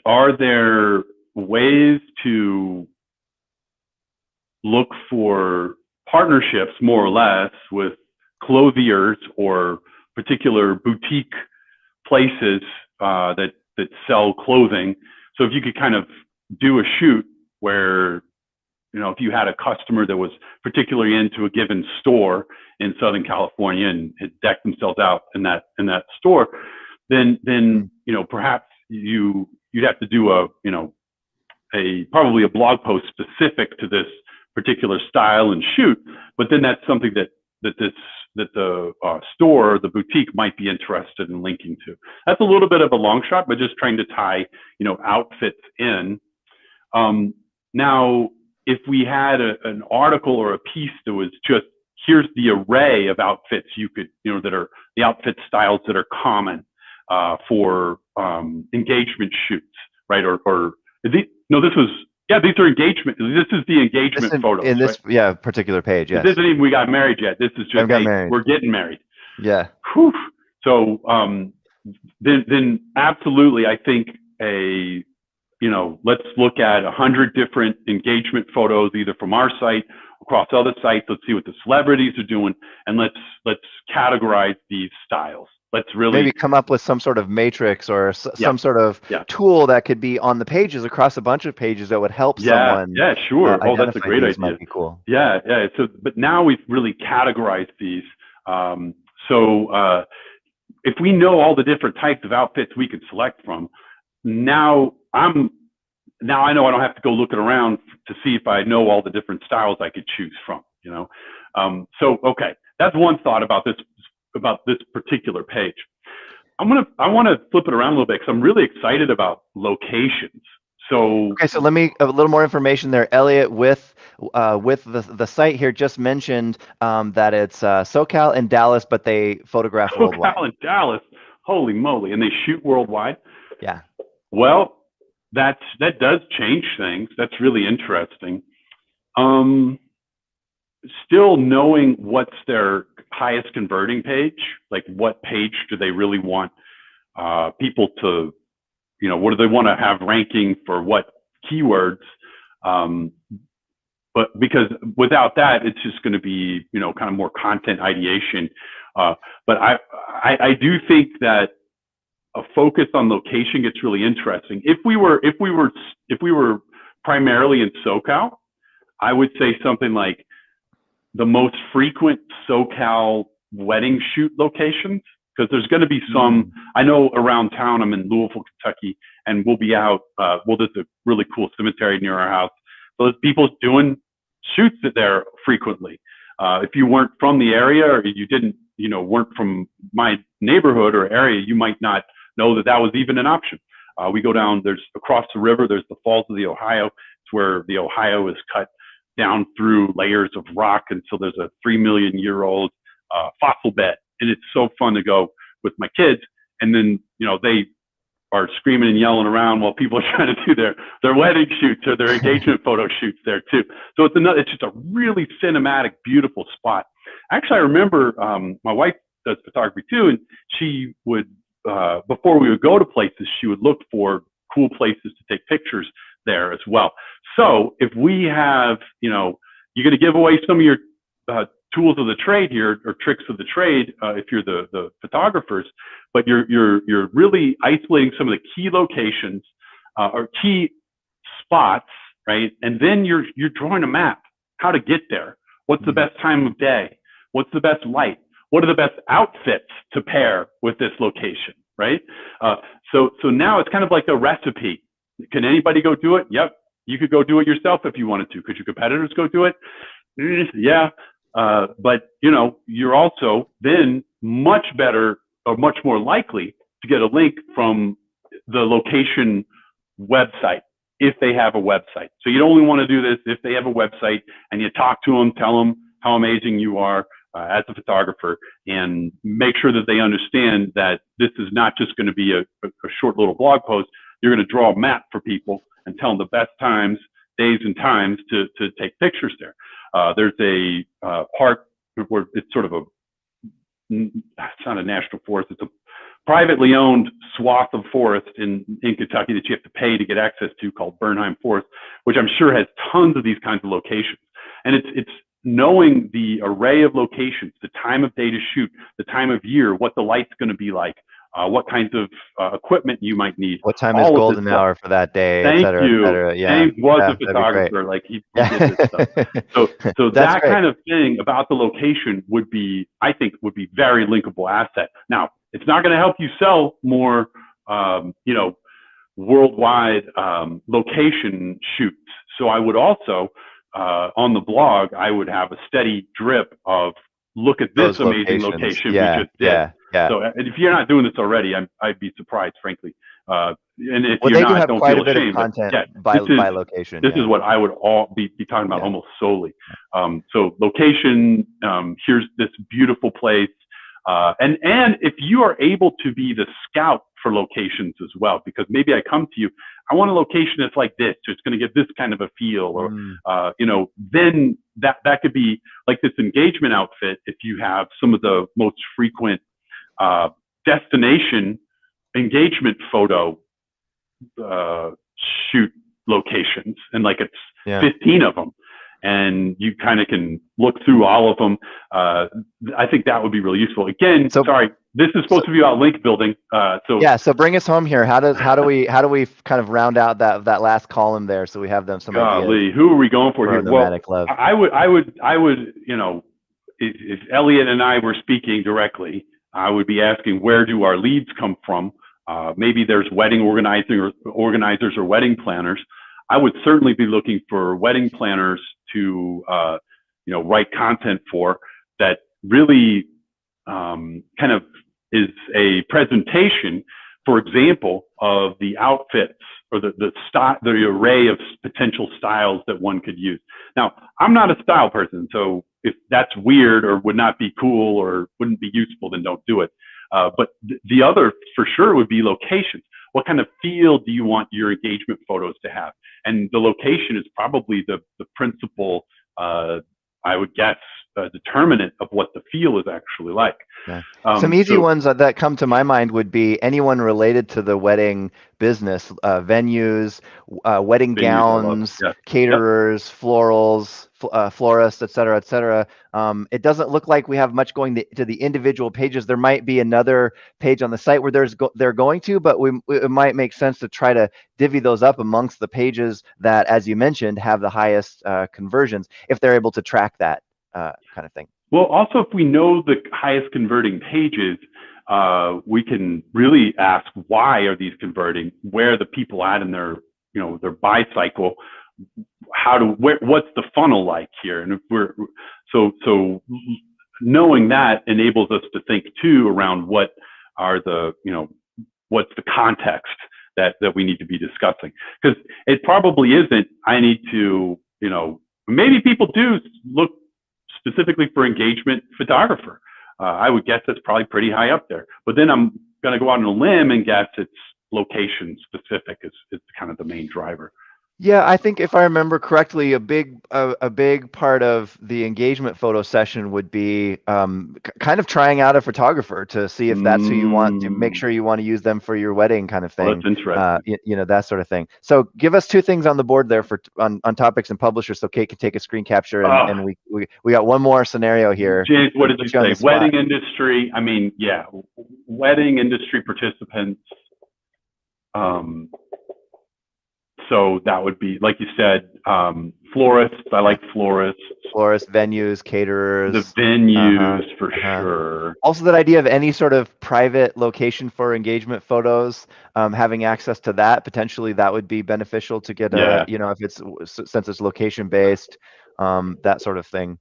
are there ways to look for partnerships, more or less, with clothiers or particular boutique places that sell clothing? So if you could kind of do a shoot where, if you had a customer that was particularly into a given store in Southern California and had decked themselves out in that store, then perhaps you'd have to do probably a blog post specific to this particular style and shoot. But then that's something that the store, the boutique, might be interested in linking to. That's a little bit of a long shot, but just trying to tie, outfits in. Now, if we had an article or a piece that was just, here's the array of outfits you could, that are the outfit styles that are common for engagement shoots, right? These are engagement. This is the engagement photos in this particular page. Yes. This isn't even we got married yet. This is just we're getting married. Yeah. Whew. So then absolutely, I think let's look at 100 different engagement photos, either from our site, across other sites. Let's see what the celebrities are doing, and let's categorize these styles. Let's really maybe come up with some sort of matrix or some sort of tool that could be on the pages across a bunch of pages that would help someone. Yeah, sure. That's a great idea. Might be cool. Yeah. So, but now we've really categorized these. So if we know all the different types of outfits we could select from, now I know I don't have to go looking around to see if I know all the different styles I could choose from. So okay, that's one thought about this particular page. I want to flip it around a little bit because I'm really excited about locations. So let me a little more information there, Elliot. With the site here just mentioned that it's SoCal and Dallas, but they photograph worldwide. SoCal and Dallas, holy moly, and they shoot worldwide. Yeah. Well, that does change things. That's really interesting. Still knowing what's their highest converting page, like what page do they really want people to, what do they want to have ranking for what keywords? But because without that, it's just going to be, kind of more content ideation. But I do think that a focus on location gets really interesting. If we were primarily in SoCal, I would say something like the most frequent SoCal wedding shoot locations, because there's going to be some. I know around town, I'm in Louisville, Kentucky, and we'll be out. There's a really cool cemetery near our house. So there's people doing shoots there frequently. If you weren't from the area, or you didn't, weren't from my neighborhood or area, you might not know that was even an option. We go down. There's across the river. There's the Falls of the Ohio. It's where the Ohio is cut down through layers of rock until there's a 3 million-year-old fossil bed. And it's so fun to go with my kids. And then, they are screaming and yelling around while people are trying to do their wedding shoots or their engagement photo shoots there too. So it's just a really cinematic, beautiful spot. Actually, I remember my wife does photography too, and she would, before we would go to places, she would look for cool places to take pictures there as well. So if we have, you're going to give away some of your tools of the trade here, or tricks of the trade, if you're the photographers, but you're really isolating some of the key locations or key spots, right? And then you're drawing a map, how to get there. What's the best time of day? What's the best light? What are the best outfits to pair with this location, right? So now it's kind of like a recipe. Can anybody go do it? Yep. You could go do it yourself if you wanted to. Could your competitors go do it? Yeah. But you're also then much better or much more likely to get a link from the location website if they have a website. So you'd only want to do this if they have a website, and you talk to them, tell them how amazing you are as a photographer, and make sure that they understand that this is not just going to be a short little blog post. You're going to draw a map for people and tell them the best times, days and times to take pictures there. There's a park where it's sort of it's not a national forest, it's a privately owned swath of forest in Kentucky that you have to pay to get access to, called Bernheim Forest, which I'm sure has tons of these kinds of locations. And it's knowing the array of locations, the time of day to shoot, the time of year, what the light's going to be like, what kinds of equipment you might need. What time is golden hour for that day, Thank et cetera, you. et cetera. Yeah. James was Yeah, a photographer. Like he did this stuff. So That's that great. kind of thing about the location would be, I think, would be very linkable asset. Now, it's not going to help you sell more, worldwide location shoots. So I would also, on the blog, I would have a steady drip of, look at this amazing location we just did. Yeah. So if you're not doing this already, I'd be surprised, frankly. And if Well, you're they do not, have don't quite feel a bit ashamed. of content But, by location. This is what I would all be talking about almost solely. So location, here's this beautiful place. And if you are able to be the scout for locations as well, because maybe I come to you, I want a location that's like this, so it's going to give this kind of a feel, or then that could be like this engagement outfit. If you have some of the most frequent destination engagement photo shoot locations, and like it's 15 of them, and you kind of can look through all of them. I think that would be really useful. Again, sorry, this is supposed to be about link building. So bring us home here. How do we kind of round out that last column there, so we have them some ideas? Who are we going for here? Well, love. I would, if Elliot and I were speaking directly, I would be asking, where do our leads come from? Maybe there's wedding organizers or wedding planners. I would certainly be looking for wedding planners to, write content for that really kind of is a presentation, for example, of the outfits or the array of potential styles that one could use. Now, I'm not a style person, so if that's weird or would not be cool or wouldn't be useful, then don't do it. But the other, for sure, would be locations. What kind of feel do you want your engagement photos to have? And the location is probably the principal, I would guess, determinant of what the feel is actually like. Yeah. Some easy ones that come to my mind would be anyone related to the wedding business, venues, wedding gowns, caterers, florals, florists, et cetera, et cetera. It doesn't look like we have much going to the individual pages. There might be another page on the site where they're going to, but it might make sense to try to divvy those up amongst the pages that, as you mentioned, have the highest conversions, if they're able to track that kind of thing. Well, also, if we know the highest converting pages, we can really ask, why are these converting? Where are the people at in their buy cycle? What's the funnel like here? And if we're so knowing that enables us to think too around what are what's the context that we need to be discussing, because it probably isn't, I need to Maybe people do look specifically for engagement photographer. I would guess that's probably pretty high up there. But then I'm going to go out on a limb and guess it's location specific is kind of the main driver. Yeah, I think if I remember correctly, a big part of the engagement photo session would be kind of trying out a photographer to see if that's who you want, to make sure you want to use them for your wedding kind of Well, thing. that's interesting. You know, that sort of thing. So give us two things on the board there for on topics and publishers, so Kate can take a screen capture, and we got one more scenario here. James, what did you say? You Wedding industry. I mean, yeah, wedding industry participants. So that would be, like you said, florists. I like florists. Florists, venues, caterers. The venues for sure. Also, that idea of any sort of private location for engagement photos, having access to that, potentially that would be beneficial to get a, you know, if it's, since it's location based, that sort of thing.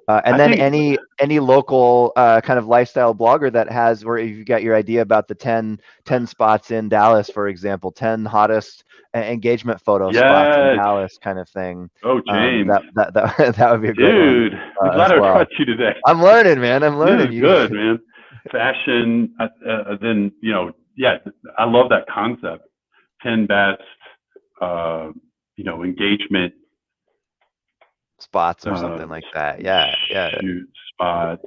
And then any local kind of lifestyle blogger that has, where you've got your idea about the 10 spots in Dallas, for example, 10 hottest engagement photo spots in Dallas kind of thing. Oh, James. That would be a great one. Dude, I'm glad I caught you today. I'm learning, man. I'm learning. This is good, man. Fashion, then, you know, yeah, I love that concept. 10 best, you know, engagement spots or something like that. Yeah. Shoot spots.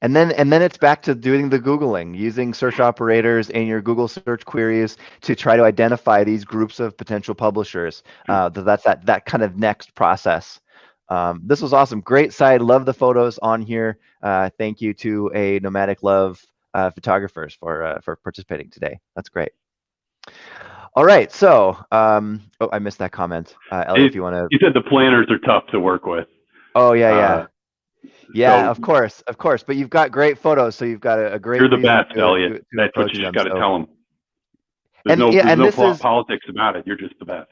And then it's back to doing the Googling, using search operators in your Google search queries to try to identify these groups of potential publishers. That's that kind of next process. This was awesome. Great site. Love the photos on here. Thank you to a Nomadic Love photographers for participating today. That's great. All right, so oh, I missed that comment. Elliot, if you want to. You said the planners are tough to work with. Oh yeah. So, of course. But you've got great photos, so you've got a great. You're the best, Elliot. That's what you just got to tell them. There's no politics about it. You're just the best.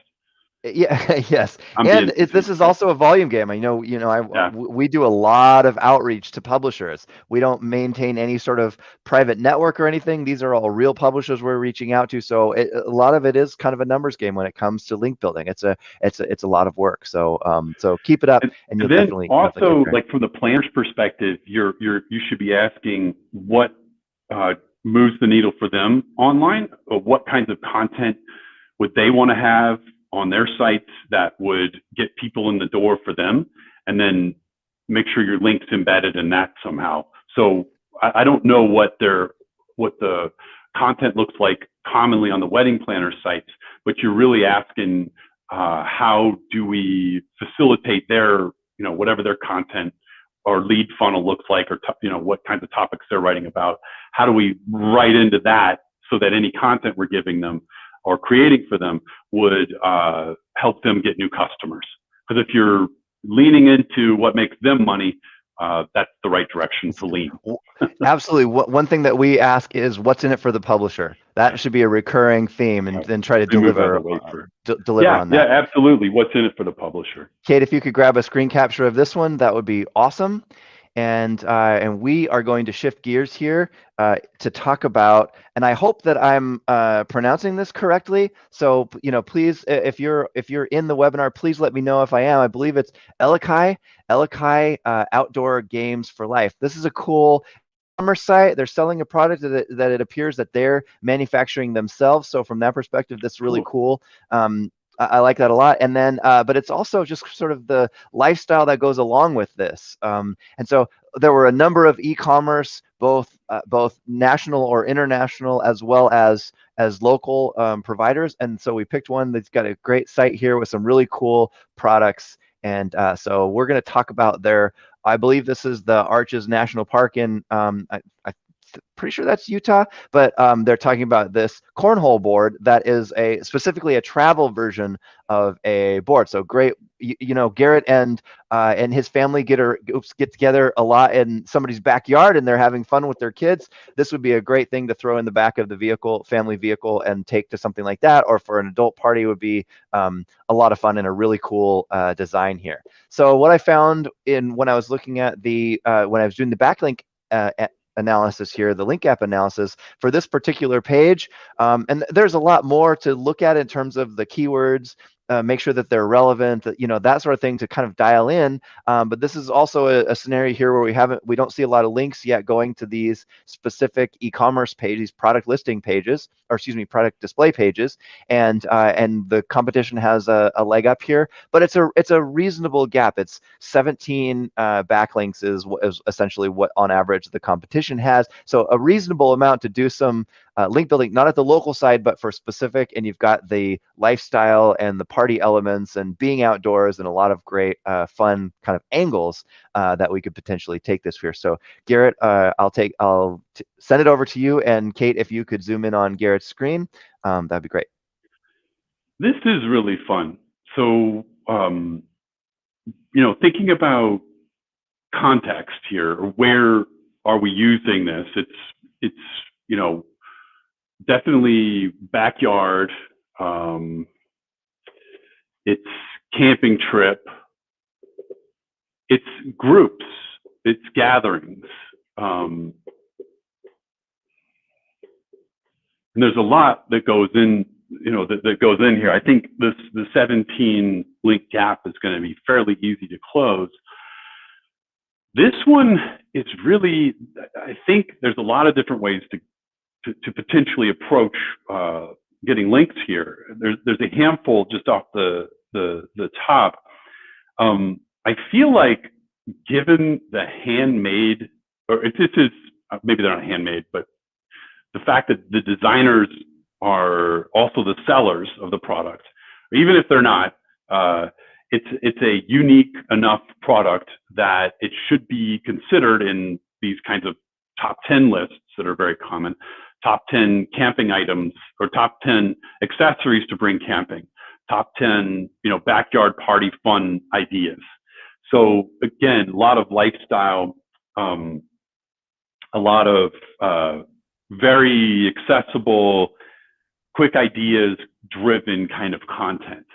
Yeah, yes, and this is also a volume game. We do a lot of outreach to publishers. We don't maintain any sort of private network or anything. These are all real publishers we're reaching out to. So a lot of it is kind of a numbers game when it comes to link building. It's a lot of work. So so keep it up, and you'll definitely also, like, from the planner's perspective, you should be asking what moves the needle for them online, or what kinds of content would they want to have on their sites that would get people in the door for them, and then make sure your link's embedded in that somehow. So I don't know what the content looks like commonly on the wedding planner sites, but you're really asking how do we facilitate their, you know, whatever their content or lead funnel looks like, or you know, what kinds of topics they're writing about. How do we write into that so that any content we're giving them or creating for them would help them get new customers? Because if you're leaning into what makes them money, that's the right direction to lean. Absolutely. One thing that we ask is, what's in it for the publisher? That should be a recurring theme, and then try to deliver on that. Yeah, absolutely. What's in it for the publisher? Kate, if you could grab a screen capture of this one, that would be awesome. And we are going to shift gears here to talk about, and I hope that I'm pronouncing this correctly. So, you know, please, if you're in the webinar, please let me know if I am. I believe it's Elikai Outdoor Games for Life. This is a cool e-commerce site. They're selling a product that it appears that they're manufacturing themselves. So from that perspective, that's really cool. I like that a lot. And then, but it's also just sort of the lifestyle that goes along with this. And so there were a number of e-commerce, both national or international, as well as local providers. And so we picked one that's got a great site here with some really cool products. And so we're going to talk about I believe this is the Arches National Park in, pretty sure that's Utah, but they're talking about this cornhole board that is specifically a travel version of a board. So great, you know, Garrett and his family get together a lot in somebody's backyard, and they're having fun with their kids. This would be a great thing to throw in the back of the family vehicle, and take to something like that, or for an adult party would be a lot of fun, and a really cool design here. So what I found when I was looking at when I was doing the backlink analysis here, the link gap analysis for this particular page, and there's a lot more to look at in terms of the keywords make sure that they're relevant, that sort of thing to kind of dial in. But this is also a scenario here where we don't see a lot of links yet going to these specific e-commerce pages, these product listing pages, or excuse me, product display pages, and the competition has a leg up here. But it's a reasonable gap. It's 17 backlinks is essentially what on average the competition has. So a reasonable amount to do some link building, not at the local side, but for specific. And you've got the lifestyle and the party elements and being outdoors and a lot of great fun kind of angles that we could potentially take this here. So Garrett, I'll send it over to you, and Kate, if you could zoom in on Garrett's screen, that'd be great. This is really fun. So, thinking about context here, where are we using this? It's definitely backyard. It's camping trip. It's groups. It's gatherings. And there's a lot that goes in, that goes in here. I think the 17 link gap is going to be fairly easy to close. This one is really, I think there's a lot of different ways to potentially approach getting links here. There's a handful just off the top. I feel like given the handmade, or this is, maybe they're not handmade, but the fact that the designers are also the sellers of the product, even if they're not, it's a unique enough product that it should be considered in these kinds of top 10 lists that are very common. Top 10 camping items, or top 10 accessories to bring camping, top 10, backyard party fun ideas. So again, a lot of lifestyle, a lot of very accessible, quick ideas driven kind of content.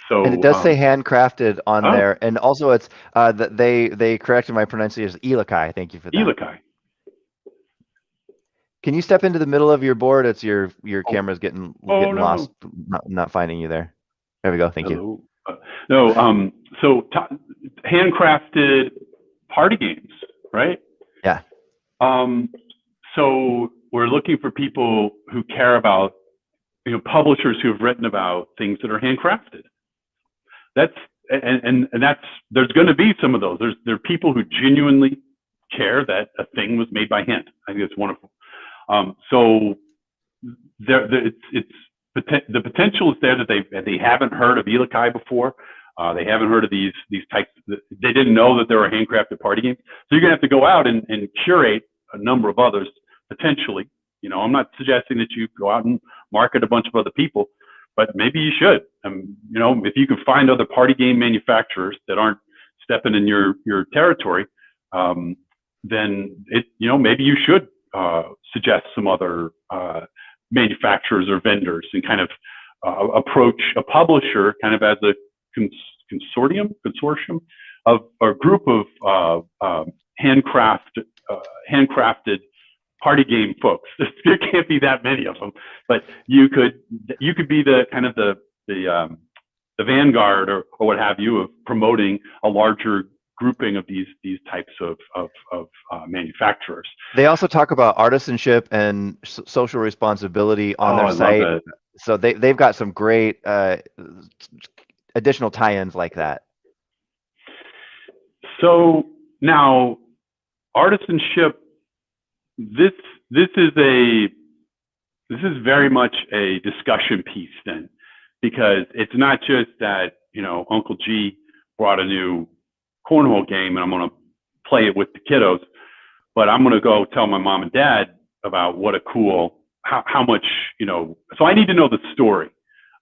So, and it does say handcrafted on there, and also it's they corrected my pronunciation as Elikai. Thank you for that. Elikai. Can you step into the middle of your board? It's your camera's getting lost, not finding you there. There we go. Thank you. So handcrafted party games, right? Yeah. So we're looking for people who care about, publishers who have written about things that are handcrafted. There's going to be some of those. There are people who genuinely care that a thing was made by hand. I think it's wonderful. So the potential is there that they haven't heard of Elikai before. They haven't heard of these types. They didn't know that there were handcrafted party games. So you're gonna have to go out and curate a number of others potentially. I'm not suggesting that you go out and market a bunch of other people, but maybe you should. If you can find other party game manufacturers that aren't stepping in your territory, then maybe you should suggest some other manufacturers or vendors and kind of approach a publisher kind of as a consortium of a group of handcrafted party game folks. There can't be that many of them, but you could be the kind of the vanguard or what have you of promoting a larger grouping of these types of manufacturers. They also talk about artisanship and social responsibility on their site. So they've got some great additional tie-ins like that. So now artisanship, this is very much a discussion piece then, because it's not just that, Uncle G brought a new cornhole game and I'm going to play it with the kiddos, but I'm going to go tell my mom and dad about what a cool, how much, so I need to know the story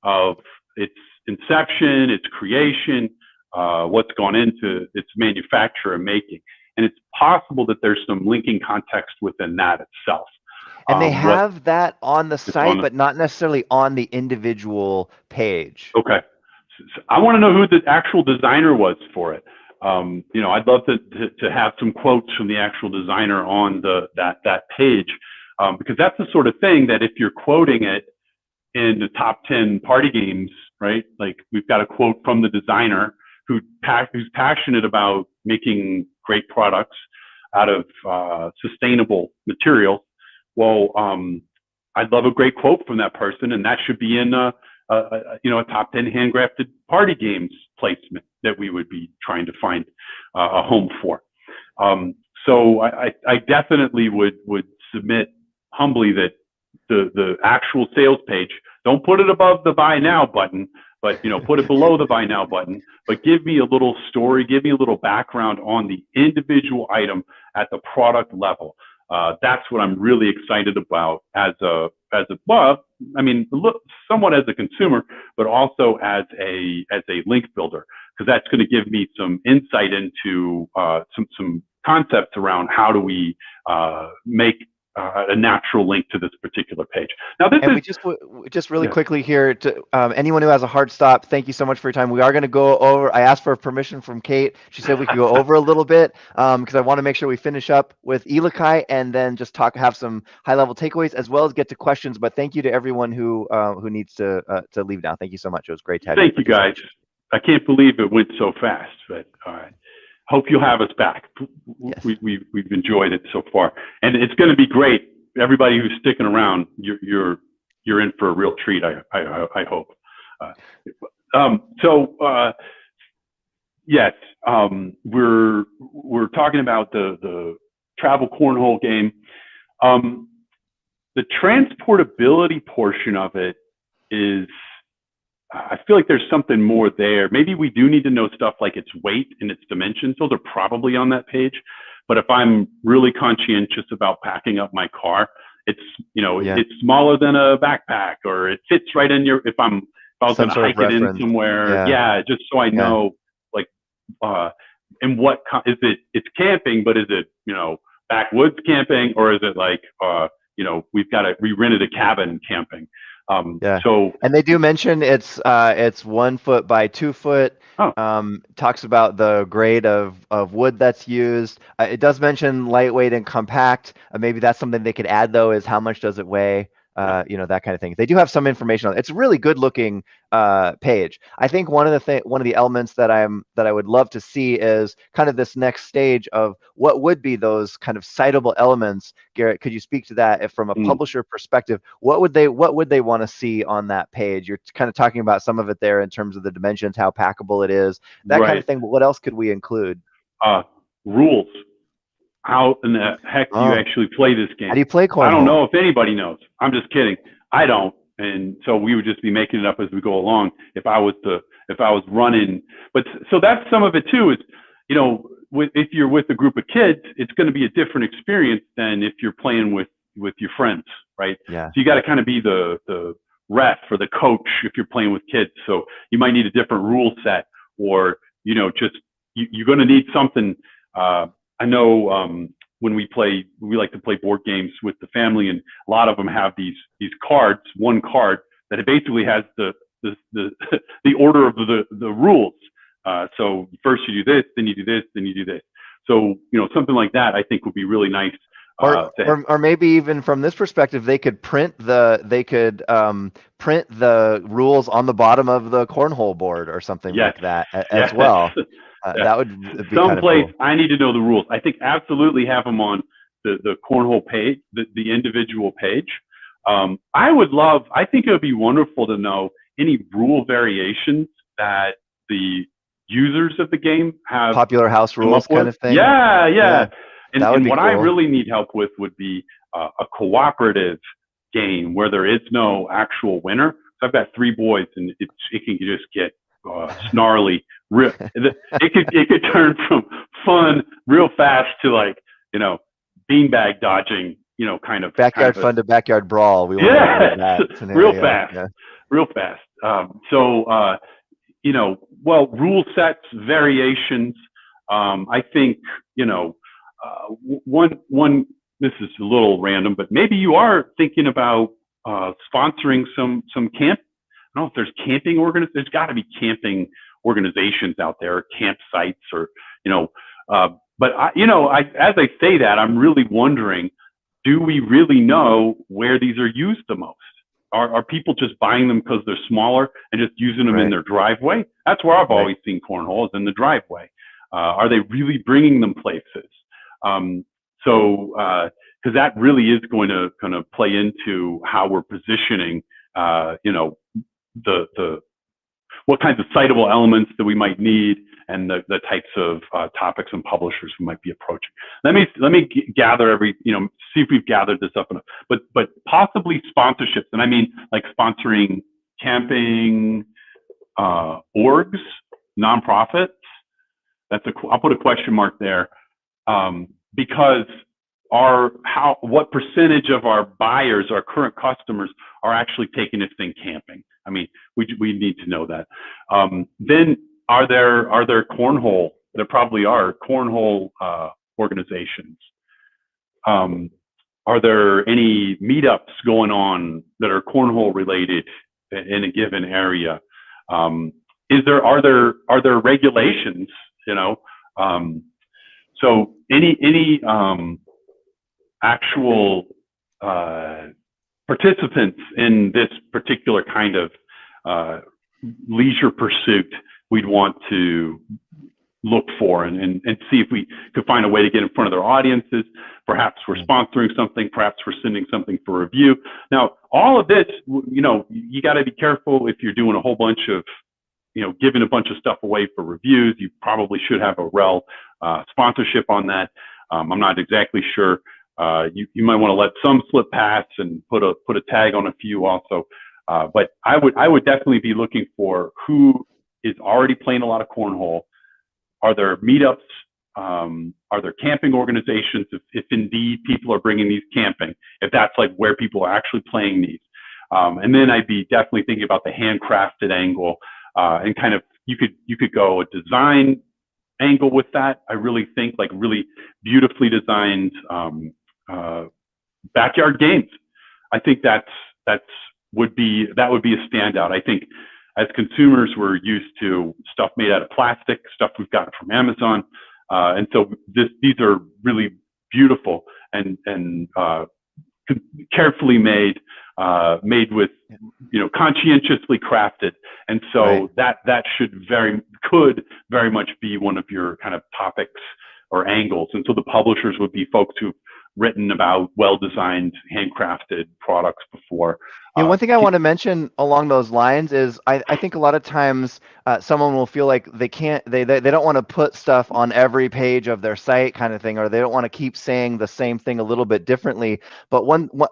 of its inception, its creation, what's gone into its manufacture and making. And it's possible that there's some linking context within that itself. And they have that on the site, but not necessarily on the individual page. Okay. So I want to know who the actual designer was for it. I'd love to have some quotes from the actual designer on that page, because that's the sort of thing that if you're quoting it in the top 10 party games right? Like we've got a quote from the designer who's passionate about making great products out of sustainable materials. Well, I'd love a great quote from that person, and that should be in a top 10 handcrafted party games placement that we would be trying to find a home for. So I definitely would submit humbly that the actual sales page, don't put it above the buy now button, but put it below the buy now button, but give me a little story, give me a little background on the individual item at the product level. That's what I'm really excited about well, I mean, somewhat as a consumer, but also as a link builder, because that's going to give me some insight into some concepts around how do we make a natural link to this particular page. Now, we just really quickly here to anyone who has a hard stop, thank you so much for your time. We are going to go over. I asked for permission from Kate. She said we could go over a little bit because I want to make sure we finish up with Elikai and then just have some high-level takeaways as well as get to questions. But thank you to everyone who needs to leave now. Thank you so much. It was great to have you. Thank you, guys. I can't believe it went so fast, but hope you'll have us back. Yes. We've enjoyed it so far, and it's going to be great. Everybody who's sticking around, you're in for a real treat. I hope. Yes, we're talking about the travel cornhole game. The transportability portion of it is. I feel like there's something more there. Maybe we do need to know stuff like its weight and its dimensions. Those are probably on that page. But if I'm really conscientious about packing up my car, it's it's smaller than a backpack, or it fits right in your. If I was going to hike it in somewhere, just so I know, like, and what is it? It's camping, but is it backwoods camping, or is it like we rented a cabin camping? So, and they do mention it's 1 foot by 2 foot. Talks about the grade of wood that's used. It does mention lightweight and compact. Maybe that's something they could add though, is how much does it weigh? That kind of thing. They do have some information on it. It's a really good looking page. I think one of the elements that I would love to see is kind of this next stage of what would be those kind of citable elements. Garrett, could you speak to that? If from a publisher perspective, what would they want to see on that page? You're kind of talking about some of it there in terms of the dimensions, how packable it is, that kind of thing. But what else could we include? Rules. How in the heck do you actually play this game? How do you play cornhole? I don't know if anybody knows. I'm just kidding. I don't. And so we would just be making it up as we go along if I was running. But so that's some of it too, is, if you're with a group of kids, it's going to be a different experience than if you're playing with your friends, right? Yeah. So you got to kind of be the ref or the coach if you're playing with kids. So you might need a different rule set, or, you're going to need something. I know when we like to play board games with the family, and a lot of them have these cards, one card that it basically has the order of the rules. So first you do this, then you do this, then you do this. So something like that I think would be really nice. Or maybe even from this perspective, they could print the rules on the bottom of the cornhole board or something like that as well. That would be someplace. Cool. I need to know the rules. I think absolutely have them on the cornhole page, the individual page. I think it would be wonderful to know any rule variations that the users of the game have. Popular house rules kind of thing. Yeah. And what cool. I really need help with would be a cooperative game where there is no actual winner. So I've got 3 boys, and it can just get snarly. It could turn from fun real fast to like beanbag dodging, kind of backyard fun to backyard brawl. We want that real fast, real fast. Rule sets, variations. I think one. This is a little random, but maybe you are thinking about sponsoring some camp. I don't know if there's camping organizations. There's got to be camping organizations out there, campsites, or But as I say that, I'm really wondering: do we really know where these are used the most? are people just buying them because they're smaller and just using them in their driveway? That's where I've always seen cornhole, is in the driveway. Are they really bringing them places? Because that really is going to kind of play into how we're positioning, what kinds of citable elements that we might need, and the types of topics and publishers we might be approaching. Let me gather see if we've gathered this up enough. But possibly sponsorships, and I mean like sponsoring camping orgs, nonprofits. I'll put a question mark there, because what percentage of our buyers, our current customers, are actually taking this thing camping? I mean, we need to know that. Then are there cornhole? There probably are cornhole organizations. Are there any meetups going on that are cornhole related in a given area? Are there regulations? So any actual participants in this particular kind of leisure pursuit we'd want to look for and see if we could find a way to get in front of their audiences. Perhaps we're sponsoring something, perhaps we're sending something for review. Now, all of this, you got to be careful if you're doing a whole bunch of, giving a bunch of stuff away for reviews. You probably should have a rel sponsorship on that. I'm not exactly sure. You might want to let some slip past and put a tag on a few also. But I would definitely be looking for who is already playing a lot of cornhole. Are there meetups? Are there camping organizations? If indeed people are bringing these camping, if that's like where people are actually playing these. And then I'd be definitely thinking about the handcrafted angle, and kind of, you could go a design angle with that. I really think like really beautifully designed backyard games. I think that would be a standout. I think as consumers, we're used to stuff made out of plastic, stuff we've gotten from Amazon, and so these are really beautiful and carefully made with conscientiously crafted, and so that could very much be one of your kind of topics or angles. And so the publishers would be folks who've written about well-designed, handcrafted products before. One thing I want to mention along those lines is I think a lot of times someone will feel like they don't want to put stuff on every page of their site kind of thing, or they don't want to keep saying the same thing a little bit differently. But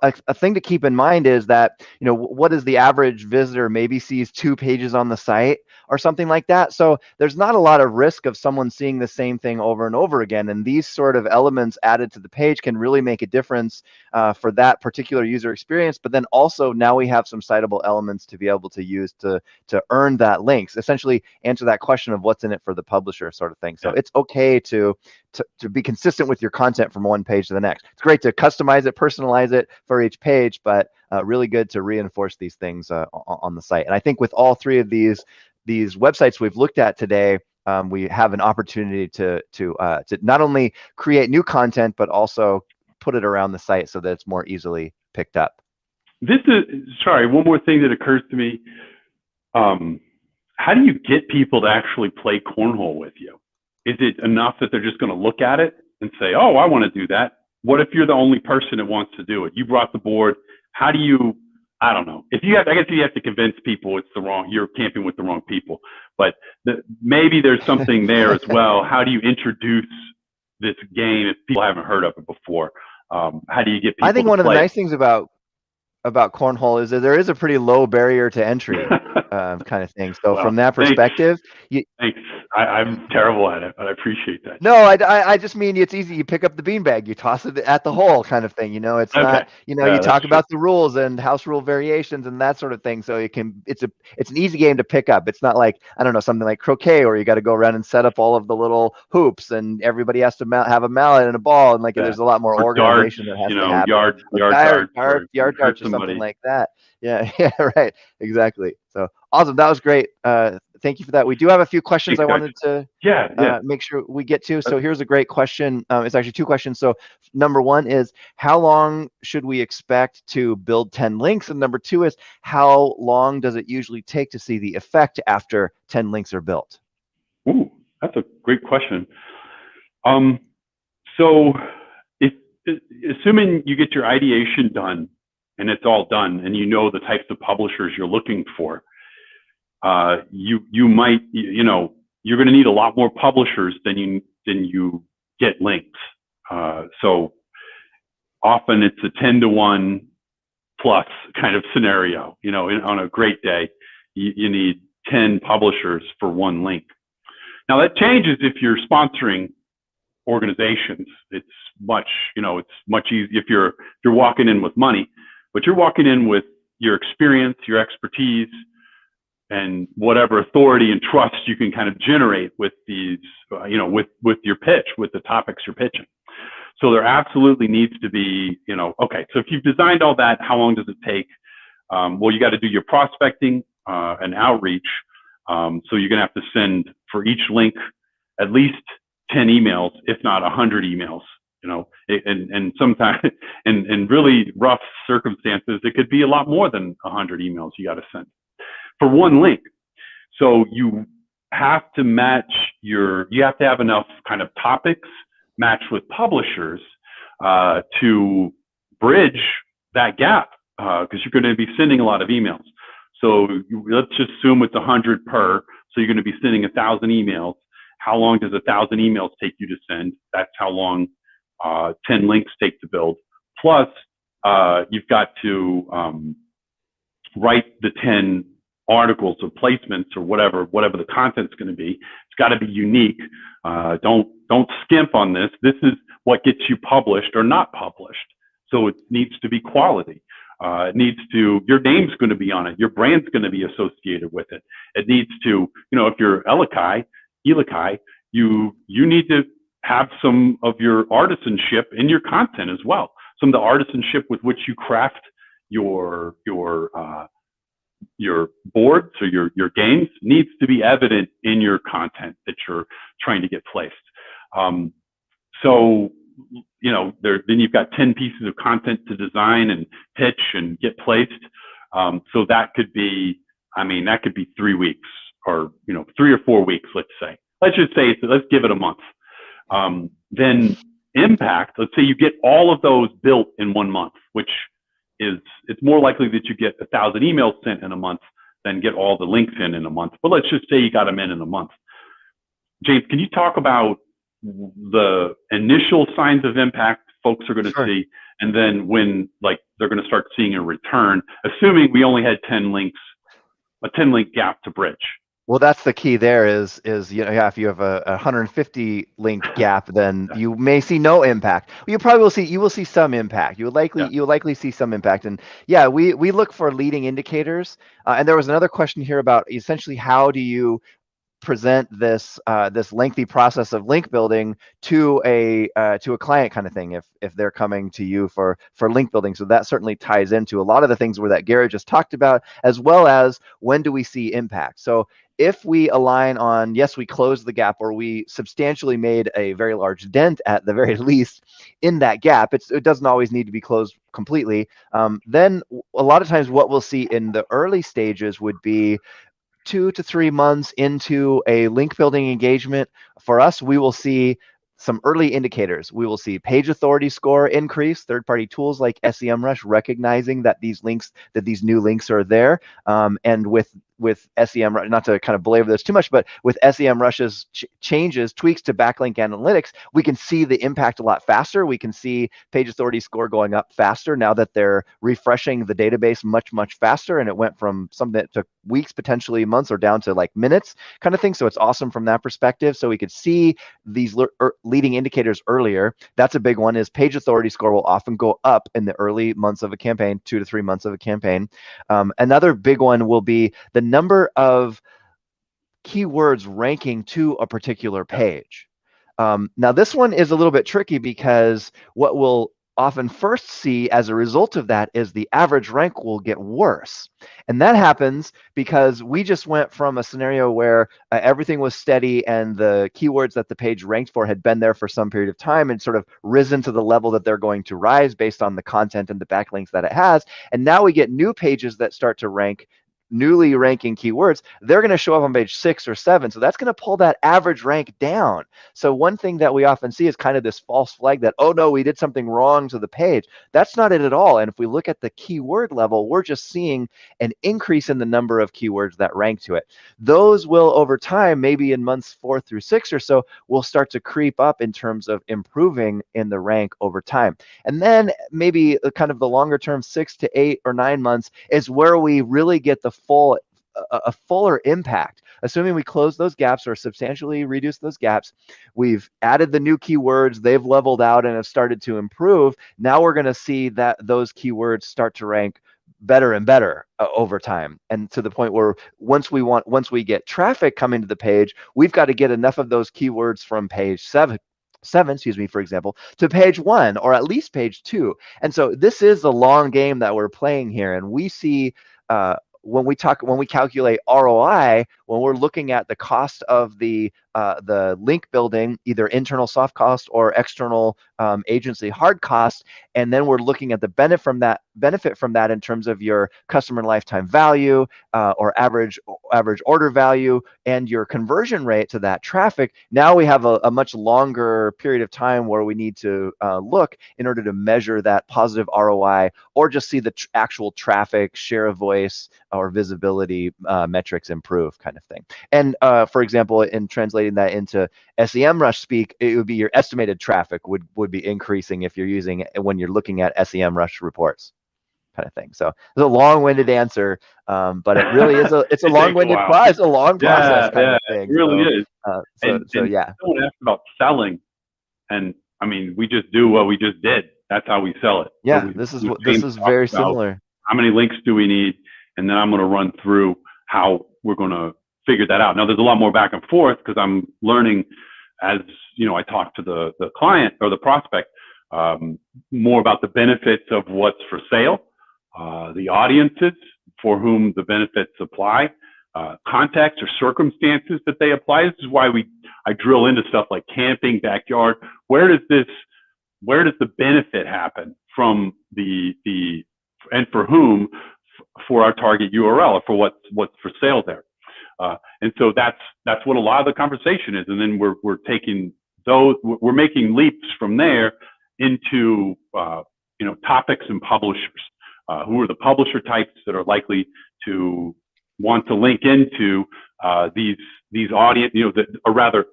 a thing to keep in mind is that, what is the average visitor maybe sees 2 pages on the site or something like that. So there's not a lot of risk of someone seeing the same thing over and over again. And these sort of elements added to the page can really make a difference for that particular user experience. But then also now we have some citable elements to be able to use to earn that links, essentially answer that question of what's in it for the publisher sort of thing. So it's okay to be consistent with your content from one page to the next. It's great to customize it, personalize it for each page, but really good to reinforce these things on the site. And I think with all 3 of these websites we've looked at today, we have an opportunity to not only create new content, but also put it around the site so that it's more easily picked up. One more thing that occurs to me. How do you get people to actually play cornhole with you? Is it enough that they're just going to look at it and say, oh, I want to do that? What if you're the only person that wants to do it? You brought the board. How do you, I don't know. I guess you have to convince people you're camping with the wrong people. But maybe there's something there as well. How do you introduce this game if people haven't heard of it before? How do you get people I think one of the nice things about cornhole is that there is a pretty low barrier to entry kind of thing. So from that perspective, thanks. I'm terrible at it, but I appreciate that. No, I just mean it's easy. You pick up the beanbag, you toss it at the hole kind of thing. It's not, you talk about the rules and house rule variations and that sort of thing. So it's an easy game to pick up. It's not like, I don't know, something like croquet where you got to go around and set up all of the little hoops and everybody has to have a mallet and a ball. And there's a lot more organization that has to happen. Yard darts or something like that. Yeah, right. Exactly. So awesome. That was great. Thank you for that. We do have a few questions Thanks, I guys. wanted to Yeah. make sure we get to. So here's a great question. It's actually two questions. So number one is, how long should we expect to build 10 links? And number two is, how long does it usually take to see the effect after 10 links are built? Ooh, that's a great question. So if assuming you get your ideation done and it's all done and you know the types of publishers you're looking for, you might, you're going to need a lot more publishers than you get links. So often it's a 10-to-1 plus kind of scenario. On a great day, you need 10 publishers for one link. Now that changes if you're sponsoring organizations. It's much easier if you're walking in with money, but you're walking in with your experience, your expertise, and whatever authority and trust you can kind of generate with these, with your pitch, with the topics you're pitching. So there absolutely needs to be, okay, so if you've designed all that, how long does it take? Well, you got to do your prospecting and outreach. So you're going to have to send for each link at least 10 emails, if not 100 emails, and sometimes in really rough circumstances, it could be a lot more than 100 emails you got to send for one link. So you have to you have to have enough kind of topics matched with publishers to bridge that gap, because you're going to be sending a lot of emails. So let's just assume it's 100 per. So you're going to be sending 1,000 emails. How long does 1,000 emails take you to send? That's how long 10 links take to build. Plus, you've got to write the 10 articles or placements or whatever the content's going to be. It's got to be unique. Don't skimp on this. This is what gets you published or not published. So it needs to be quality. Your name's going to be on it. Your brand's going to be associated with it. It needs to, if you're Elikai, you need to have some of your artisanship in your content as well. Some of the artisanship with which you craft your boards or your games needs to be evident in your content that you're trying to get placed. Then you've got 10 pieces of content to design and pitch and get placed. So that could be 3 weeks or, 3 or 4 weeks, let's say. Let's give it a month. Then impact, let's say you get all of those built in 1 month, which it's more likely that you get 1,000 emails sent in a month than get all the links in a month. But let's just say you got them in a month. James, can you talk about the initial signs of impact folks are going to see, and then when they're going to start seeing a return, assuming we only had 10 links, a 10-link gap to bridge? Well, that's the key there is if you have a 150 link gap, then you may see no impact. You will see some impact. You'll likely see some impact. And we look for leading indicators. And there was another question here about essentially how do you present this lengthy process of link building to a client kind of thing if they're coming to you for link building. So that certainly ties into a lot of the things that Garrett just talked about, as well as when do we see impact. So if we align on, yes, we closed the gap, or we substantially made a very large dent at the very least in that gap, it doesn't always need to be closed completely. Then a lot of times what we'll see in the early stages would be 2 to 3 months into a link building engagement. For us, we will see some early indicators. We will see page authority score increase, third-party tools like SEMrush recognizing that these new links are there. And with SEMrush, not to kind of belabor this too much, but with SEMrush's changes, tweaks to backlink analytics, we can see the impact a lot faster. We can see page authority score going up faster now that they're refreshing the database much, much faster. And it went from something that took weeks, potentially months, or down to like minutes kind of thing. So it's awesome from that perspective. So we could see these leading indicators earlier. That's a big one. Is page authority score will often go up in the early months of a campaign, 2 to 3 months of a campaign. Another big one will be the number of keywords ranking to a particular page. Now this one is a little bit tricky because what will often first see as a result of that is the average rank will get worse. And that happens because we just went from a scenario where everything was steady and the keywords that the page ranked for had been there for some period of time and sort of risen to the level that they're going to rise based on the content and the backlinks that it has. And now we get new pages that start to rank newly ranking keywords. They're going to show up on page 6 or 7. So that's going to pull that average rank down. So one thing that we often see is kind of this false flag that, oh no, we did something wrong to the page. That's not it at all. And if we look at the keyword level, we're just seeing an increase in the number of keywords that rank to it. Those will, over time, maybe in months 4 through 6 or so, will start to creep up in terms of improving in the rank over time. And then maybe kind of the longer term, 6 to 8 or 9 months, is where we really get the a fuller impact. Assuming we close those gaps or substantially reduce those gaps, we've added the new keywords, they've leveled out and have started to improve. Now we're going to see that those keywords start to rank better and better over time, and to the point where once we get traffic coming to the page, we've got to get enough of those keywords from page 7, excuse me, for example, to page 1 or at least page 2. And so this is the long game that we're playing here. And we see when we calculate ROI, when we're looking at the cost of the link building, either internal soft cost or external agency hard cost, and then we're looking at the benefit from that in terms of your customer lifetime value or average order value and your conversion rate to that traffic. Now we have a much longer period of time where we need to look in order to measure that positive ROI or just see the actual traffic, share of voice, or visibility metrics improve, kind of thing. And for example, in translating that into SEMrush speak, it would be your estimated traffic would be increasing if you're using it when you're looking at SEMrush reports, kind of thing. So it's a long-winded answer, but it really is it's a long-winded process, a long process kind of thing. It really is. So yeah. Someone asked about selling, and I mean, we just do what we just did. That's how we sell it. Yeah, this is very similar. How many links do we need? And then I'm going to run through how we're going to figure that out. Now, there's a lot more back and forth because I'm learning as I talk to the client or the prospect more about the benefits of what's for sale, the audiences for whom the benefits apply, context or circumstances that they apply. This is why I drill into stuff like camping, backyard. Where does the benefit happen from and for whom, for our target URL or for what's for sale there. And so that's what a lot of the conversation is. And then we're taking we're making leaps from there into, topics and publishers. Who are the publisher types that are likely to want to link into these audience, or rather,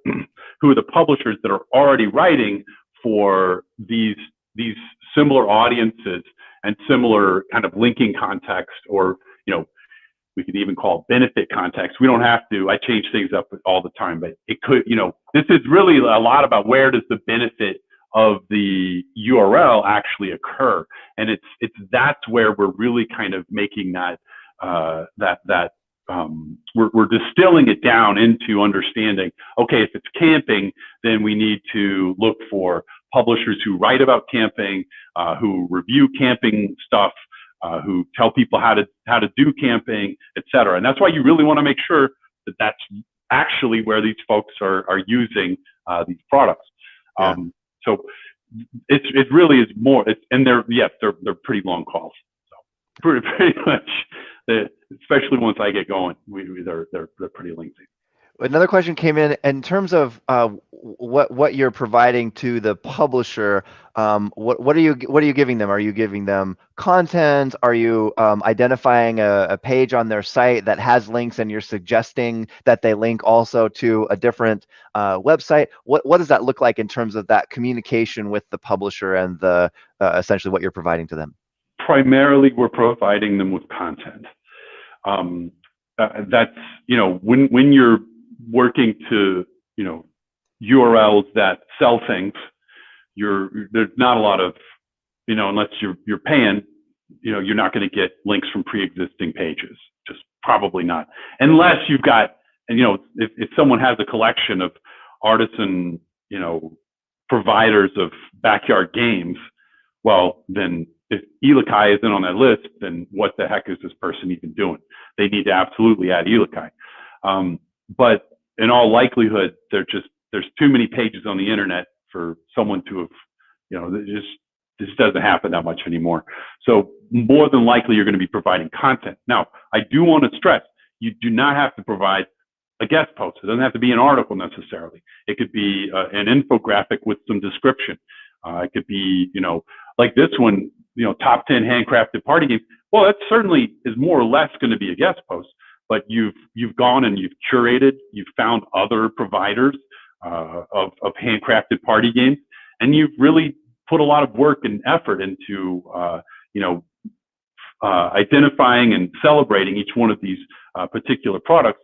who are the publishers that are already writing for these similar audiences and similar kind of linking context, or we could even call it benefit context. We don't have to. I change things up all the time, but it could. This is really a lot about where does the benefit of the URL actually occur, and that's where we're really kind of making we're distilling it down into understanding. Okay, if it's camping, then we need to look for publishers who write about camping, who review camping stuff, who tell people how to do camping, etc. And that's why you really want to make sure that that's actually where these folks are using these products. Yeah. So it really is more. And they're pretty long calls. So pretty much, especially once I get going, they're pretty lengthy. Another question came in terms of what you're providing to the publisher. What are you giving them? Are you giving them content? Are you identifying a page on their site that has links, and you're suggesting that they link also to a different website? What does that look like in terms of that communication with the publisher and the essentially what you're providing to them? Primarily, we're providing them with content. That's when you're working to URLs that sell things, there's not a lot of unless you're paying, you're not going to get links from pre-existing pages. Just probably not, unless you've got, if someone has a collection of artisan providers of backyard games, well, then if Elikai isn't on that list, then what the heck is this person even doing? They need to absolutely add Elikai. But in all likelihood, there's too many pages on the internet for someone to have, this doesn't happen that much anymore. So more than likely, you're going to be providing content. Now, I do want to stress, you do not have to provide a guest post. It doesn't have to be an article necessarily. It could be an infographic with some description. It could be, like this one, top 10 handcrafted party games. Well, that certainly is more or less going to be a guest post, but you've gone and you've curated, you've found other providers of handcrafted party games, and you've really put a lot of work and effort into, identifying and celebrating each one of these particular products.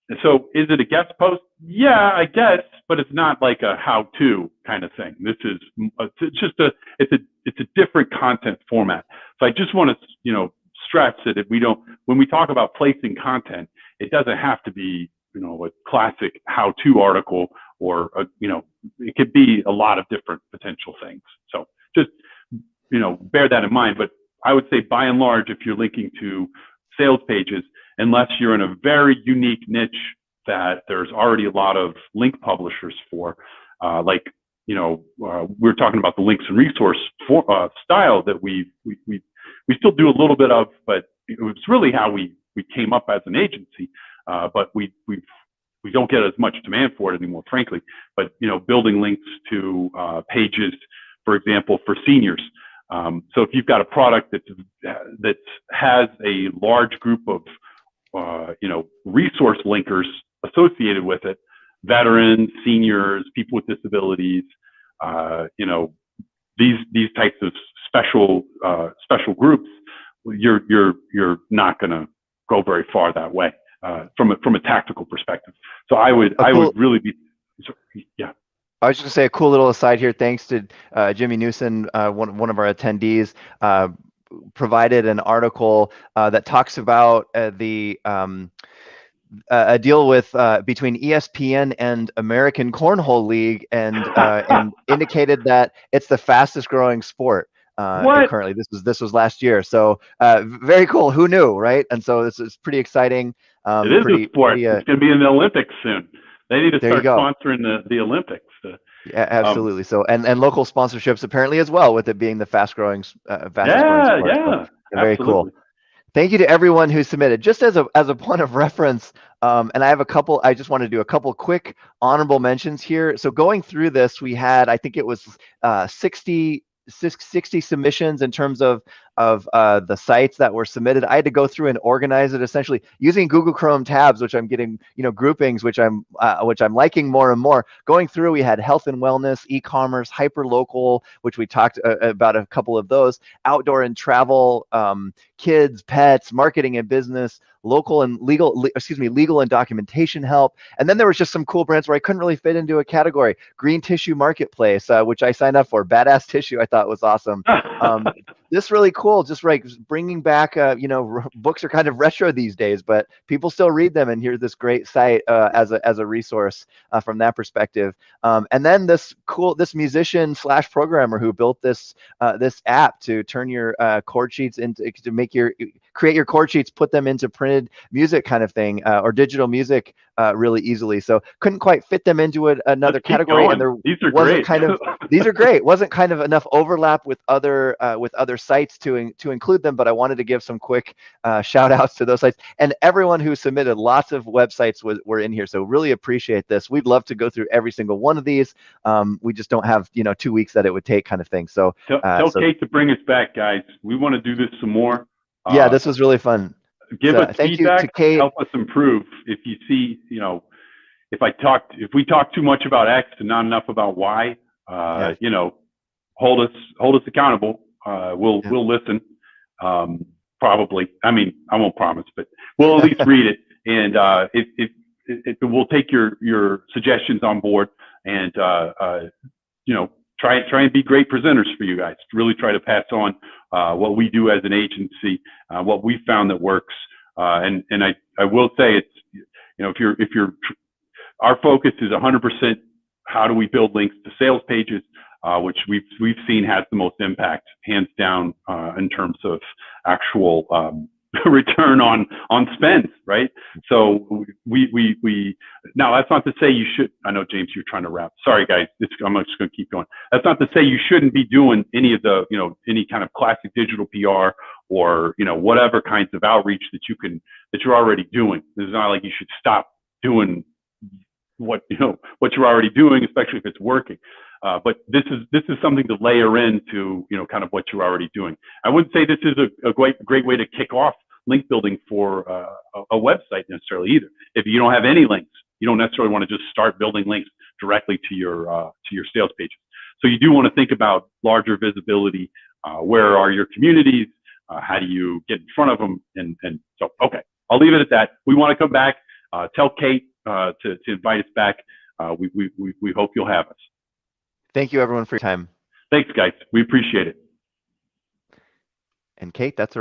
And so is it a guest post? Yeah, I guess, but it's not like a how-to kind of thing. This is, it's a different content format. So I just want to, stress that if when we talk about placing content, it doesn't have to be, a classic how-to article or, it could be a lot of different potential things. So just, bear that in mind. But I would say by and large, if you're linking to sales pages, unless you're in a very unique niche that there's already a lot of link publishers for, we're talking about the links and resource style that we still do a little bit of, but it was really how we came up as an agency. But we don't get as much demand for it anymore, frankly. But building links to pages, for example, for seniors. So if you've got a product that has a large group of resource linkers associated with it, veterans, seniors, people with disabilities, these types of special groups, you're not going to go very far that way from a tactical perspective. So I would really be, yeah. I was just going to say a cool little aside here. Thanks to Jimmy Newson, one of our attendees, provided an article that talks about a deal with between ESPN and American Cornhole League, and indicated that it's the fastest growing sport currently. This was last year, so very cool. Who knew, right? And so this is pretty exciting. It is a sport. It's going to be in the Olympics soon. They need to start sponsoring the Olympics. Yeah, absolutely. So and local sponsorships apparently as well, with it being the fastest growing sport. Yeah, so, very cool. Thank you to everyone who submitted. Just as a point of reference, and I just want to do a couple quick honorable mentions here. So going through this, we had, I think it was 60 submissions in terms of the sites that were submitted. I had to go through and organize it essentially using Google Chrome tabs, which I'm getting, groupings, which I'm liking more and more. Going through, we had health and wellness, e-commerce, hyper local, which we talked about a couple of those, outdoor and travel, kids, pets, marketing and business, legal and documentation help. And then there was just some cool brands where I couldn't really fit into a category. Green Tissue Marketplace, which I signed up for. Badass Tissue, I thought was awesome. This really cool, just like bringing back, books are kind of retro these days, but people still read them, and here's this great site as a resource from that perspective. And then this musician / programmer who built this app to turn your chord sheets into, create your chord sheets, put them into printed music kind of thing, or digital music really easily. So couldn't quite fit them into another category, and these are great. These are great. Wasn't kind of enough overlap with other sites to include them, but I wanted to give some quick shout outs to those sites, and everyone who submitted. Lots of websites were in here, so really appreciate this. We'd love to go through every single one of these. We just don't have 2 weeks that it would take, kind of thing. So tell Kate to bring us back, guys. We want to do this some more. Yeah, this was really fun. Give us thank feedback, you to Kate. help us improve. If you see, if we talk too much about X and not enough about Y, hold us accountable. We'll listen. Probably. I mean, I won't promise, but we'll at least read it, and we'll take your suggestions on board, and try and be great presenters for you guys. Really try to pass on what we do as an agency, what we found that works. And I will say it's, our focus is 100% how do we build links to sales pages. which we've seen has the most impact, hands down, in terms of actual return on spend, right? So we now, that's not to say you should. I know, James, you're trying to wrap. Sorry, guys. I'm just going to keep going. That's not to say you shouldn't be doing any of the, any kind of classic digital PR or, whatever kinds of outreach that you're already doing. It's not like you should stop doing what you're already doing, especially if it's working. But this is something to layer into, kind of what you're already doing. I wouldn't say this is a great way to kick off link building for a website necessarily either. If you don't have any links, you don't necessarily want to just start building links directly to your sales pages. So you do want to think about larger visibility. Where are your communities? How do you get in front of them? And so, okay, I'll leave it at that. We want to come back. Tell Kate to invite us back. We hope you'll have us. Thank you, everyone, for your time. Thanks, guys. We appreciate it. And Kate, that's a